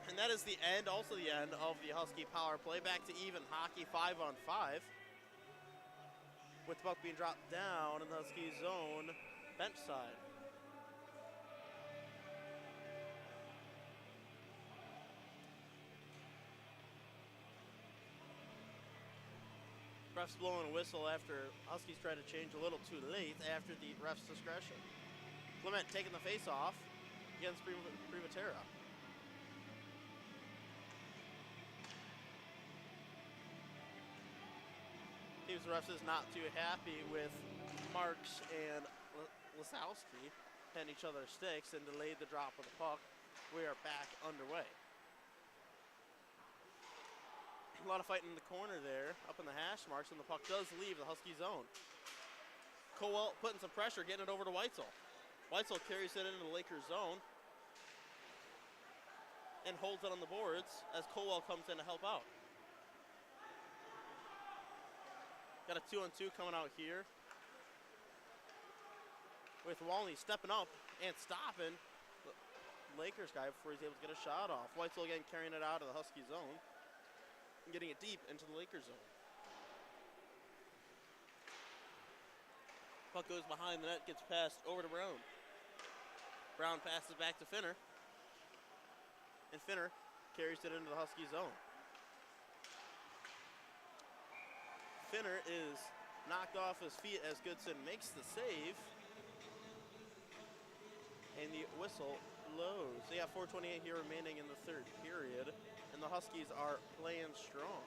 And that is the end, also the end of the Husky power play. Back to even hockey, 5-on-5. With the puck being dropped down in the Husky zone, bench side. Refs blowing a whistle after Huskies tried to change a little too late after the ref's discretion. Clement taking the face off against Privatera. Seems the refs is not too happy with Marks and Lisowski hitting each other's sticks and delayed the drop of the puck. We are back underway. A lot of fighting in the corner there, up in the hash marks, and the puck does leave the Husky zone. Colwell putting some pressure, getting it over to Weitzel. Weitzel carries it into the Lakers zone and holds it on the boards as Colwell comes in to help out. Got a 2-on-2 coming out here with Walney stepping up and stopping the Lakers guy before he's able to get a shot off. Weitzel again carrying it out of the Husky zone and getting it deep into the Lakers zone. Puck goes behind the net, gets passed over to Brown. Brown passes back to Finner. And Finner carries it into the Husky zone. Finner is knocked off his feet as Goodson makes the save. And the whistle blows. They have 4:28 here remaining in the third period. And the Huskies are playing strong.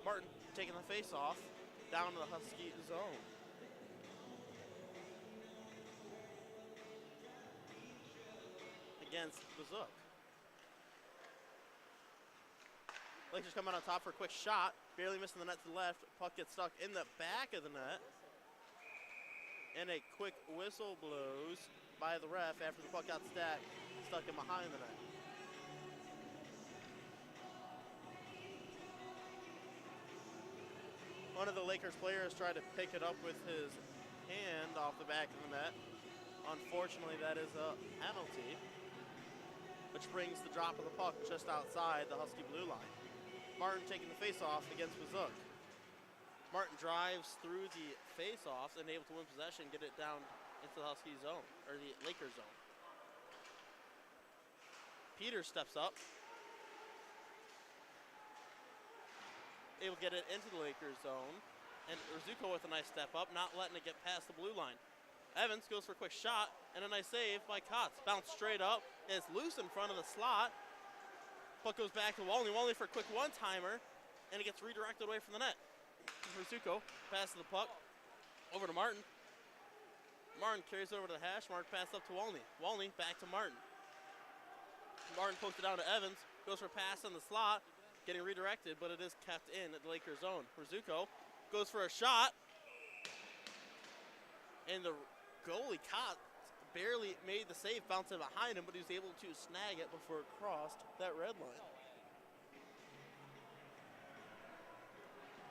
Martin taking the face off down to the Husky zone. Against Bazook. Lakers come out on top for a quick shot. Barely missing the net to the left. Puck gets stuck in the back of the net. And a quick whistle blows by the ref after the puck got stuck in behind the net. One of the Lakers players tried to pick it up with his hand off the back of the net. Unfortunately, that is a penalty, which brings the drop of the puck just outside the Husky blue line. Martin taking the face-off against Bazook. Martin drives through the face-offs and able to win possession, get it down into the Husky zone, or the Lakers zone. Peters steps up. Able to get it into the Lakers zone. And Rizuko with a nice step up, not letting it get past the blue line. Evans goes for a quick shot, and a nice save by Kotz. Bounced straight up, and it's loose in front of the slot. Puck goes back to Walney. Walney for a quick one-timer, and it gets redirected away from the net. Rizuko passes the puck over to Martin. Martin carries it over to the hash mark, pass up to Walney. Walney back to Martin. Martin pokes it down to Evans, goes for a pass in the slot, getting redirected, but it is kept in at the Lakers zone. Rizuko goes for a shot, and the goalie Kotz barely made the save, bouncing behind him, but he was able to snag it before it crossed that red line.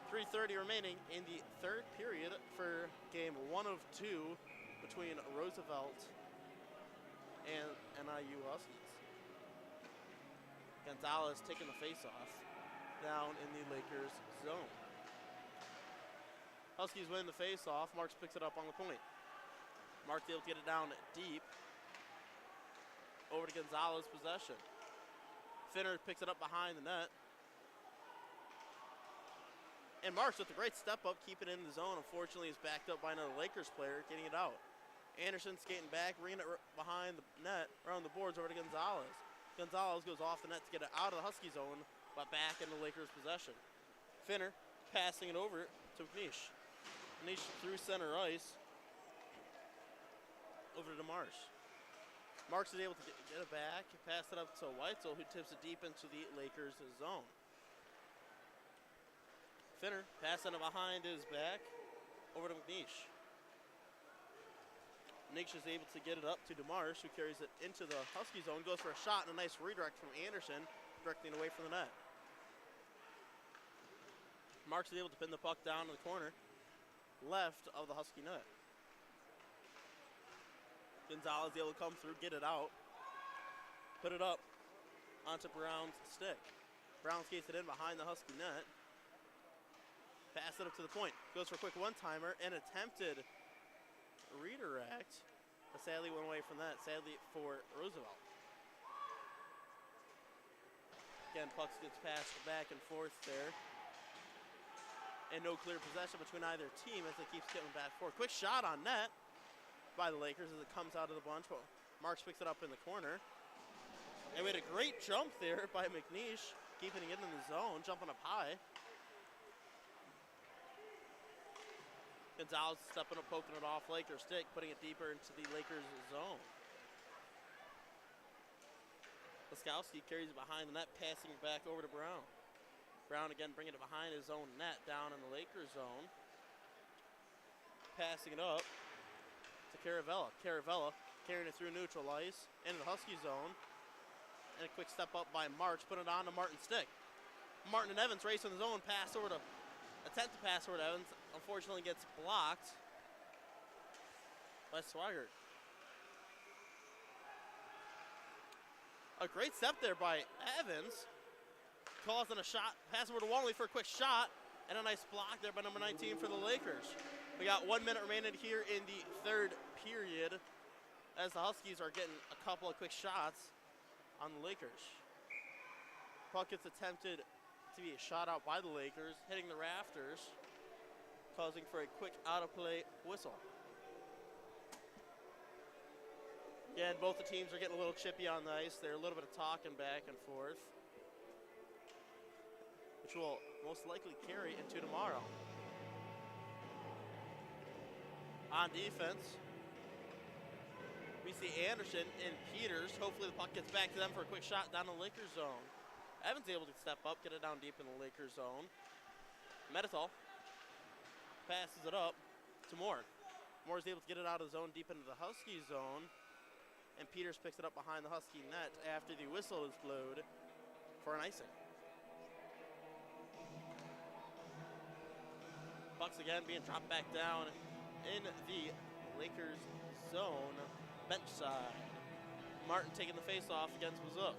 3:30 remaining in the third period for game 1 of 2 between Roosevelt and NIU Huskies. Gonzalez taking the face-off down in the Lakers zone. Huskies win the face-off. Marks picks it up on the point. Marks able to get it down deep. Over to Gonzalez, possession. Finner picks it up behind the net. And Marks with a great step up, keeping it in the zone. Unfortunately, he's backed up by another Lakers player, getting it out. Anderson skating back, bringing it behind the net, around the boards over to Gonzalez. Gonzalez goes off the net to get it out of the Husky zone, but back in the Lakers' possession. Finner passing it over to Nish. Nish through center ice, over to Marsh. Marks is able to get it back, pass it up to Weitzel, who tips it deep into the Lakers' zone. Finner passing it behind his back, over to McNeish. Nish is able to get it up to DeMarsh, who carries it into the Husky zone, goes for a shot and a nice redirect from Anderson, directing away from the net. Marks is able to pin the puck down in the corner, left of the Husky net. Gonzalez able to come through, get it out, put it up onto Brown's stick. Brown skates it in behind the Husky net. Pass it up to the point. Goes for a quick one-timer and attempted redirect, but sadly went away from that, sadly for Roosevelt. Again, puck gets passed back and forth there. And no clear possession between either team as it keeps getting back and forth. Quick shot on net by the Lakers as it comes out of the bunch. Well, Marks picks it up in the corner. And we had a great jump there by McNeish, keeping it in the zone, jumping up high. Gonzalez stepping up, poking it off Lakers stick, putting it deeper into the Lakers zone. Laskowski carries it behind the net, passing it back over to Brown. Brown again bringing it behind his own net down in the Lakers zone. Passing it up to Caravella. Caravella carrying it through neutral ice into the Husky zone. And a quick step up by March, putting it on to Martin Stick. Martin and Evans race in the zone, pass over to, attempt to pass over to Evans. Unfortunately gets blocked by Swigert. A great step there by Evans. Causing a shot, pass over to Walmley for a quick shot, and a nice block there by number 19 for the Lakers. We got 1 minute remaining here in the third period as the Huskies are getting a couple of quick shots on the Lakers. Puck gets attempted to be a shot out by the Lakers, hitting the rafters, causing for a quick out-of-play whistle. Again, both the teams are getting a little chippy on the ice. They're a little bit of talking back and forth, which will most likely carry into tomorrow. On defense, we see Anderson and Peters. Hopefully the puck gets back to them for a quick shot down the Lakers zone. Evans able to step up, get it down deep in the Lakers zone. Medital passes it up to Moore. Moore's able to get it out of the zone deep into the Husky zone. And Peters picks it up behind the Husky net after the whistle is blowed for an icing. Pucks again being dropped back down in the Lakers zone, bench side. Martin taking the face-off against Wazook.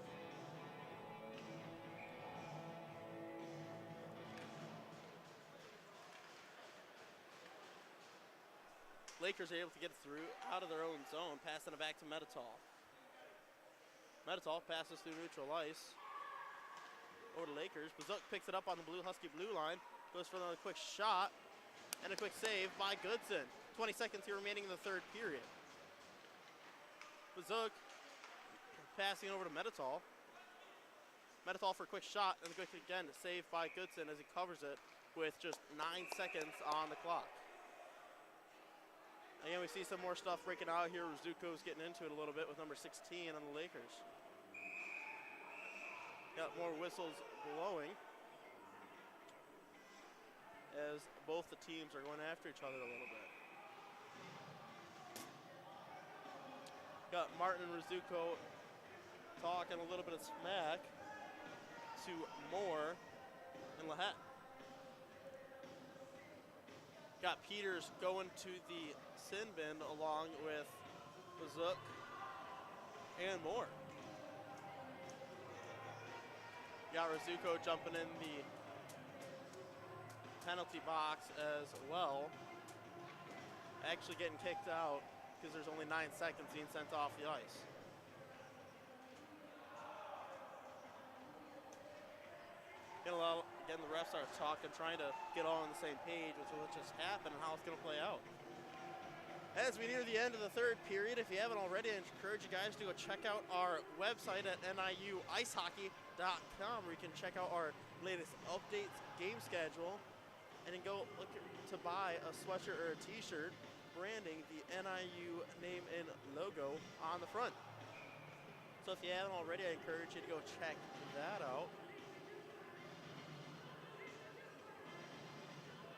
Lakers are able to get it through out of their own zone, passing it back to Meditol. Meditol passes through neutral ice over to Lakers. Wazook picks it up on the Husky blue line, goes for another quick shot. And a quick save by Goodson. 20 seconds here remaining in the third period. Wazook passing over to Meditol. Meditol for a quick shot, and a quick again save by Goodson as he covers it with just 9 seconds on the clock. Again, we see some more stuff breaking out here. Rizuko's getting into it a little bit with number 16 on the Lakers. Got more whistles blowing as both the teams are going after each other a little bit. Got Martin and Rizuko talking a little bit of smack to Moore and Lahette. Got Peters going to the sin bin along with Wazook and Moore. Got Rizuko jumping in the penalty box as well. Actually getting kicked out because there's only 9 seconds being sent off the ice. Again, the refs are talking, trying to get all on the same page with what just happened and how it's going to play out. As we near the end of the third period, if you haven't already, I encourage you guys to go check out our website at NIUicehockey.com, where you can check out our latest updates, game schedule, and then go look to buy a sweatshirt or a t-shirt branding the NIU name and logo on the front. So if you haven't already, I encourage you to go check that out.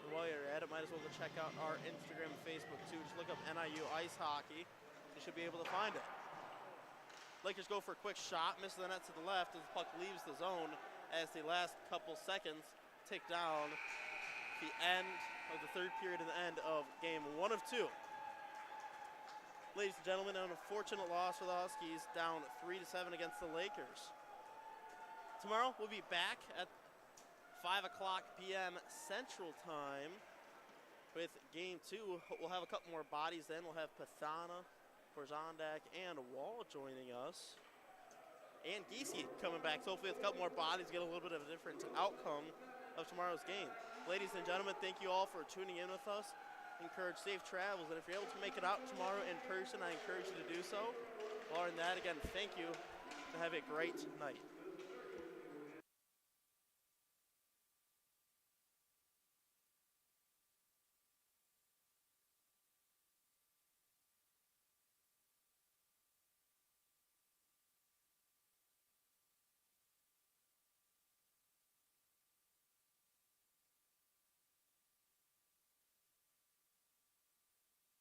And while you're at it, might as well go check out our Instagram and Facebook too. Just look up NIU Ice Hockey. You should be able to find it. Lakers go for a quick shot, misses the net to the left as the puck leaves the zone as the last couple seconds tick down the end of the third period and the end of game 1 of 2. Ladies and gentlemen, an unfortunate loss for the Huskies, down 3-7 against the Lakers. Tomorrow we'll be back at 5 o'clock p.m. Central Time with Game 2. We'll have a couple more bodies then. We'll have Pathana, Porzondak, and Wall joining us. And Giese coming back. So hopefully with a couple more bodies, get a little bit of a different outcome of tomorrow's game. Ladies and gentlemen, thank you all for tuning in with us. Encourage safe travels, and if you're able to make it out tomorrow in person, I encourage you to do so. Other than that, again, thank you, and have a great night.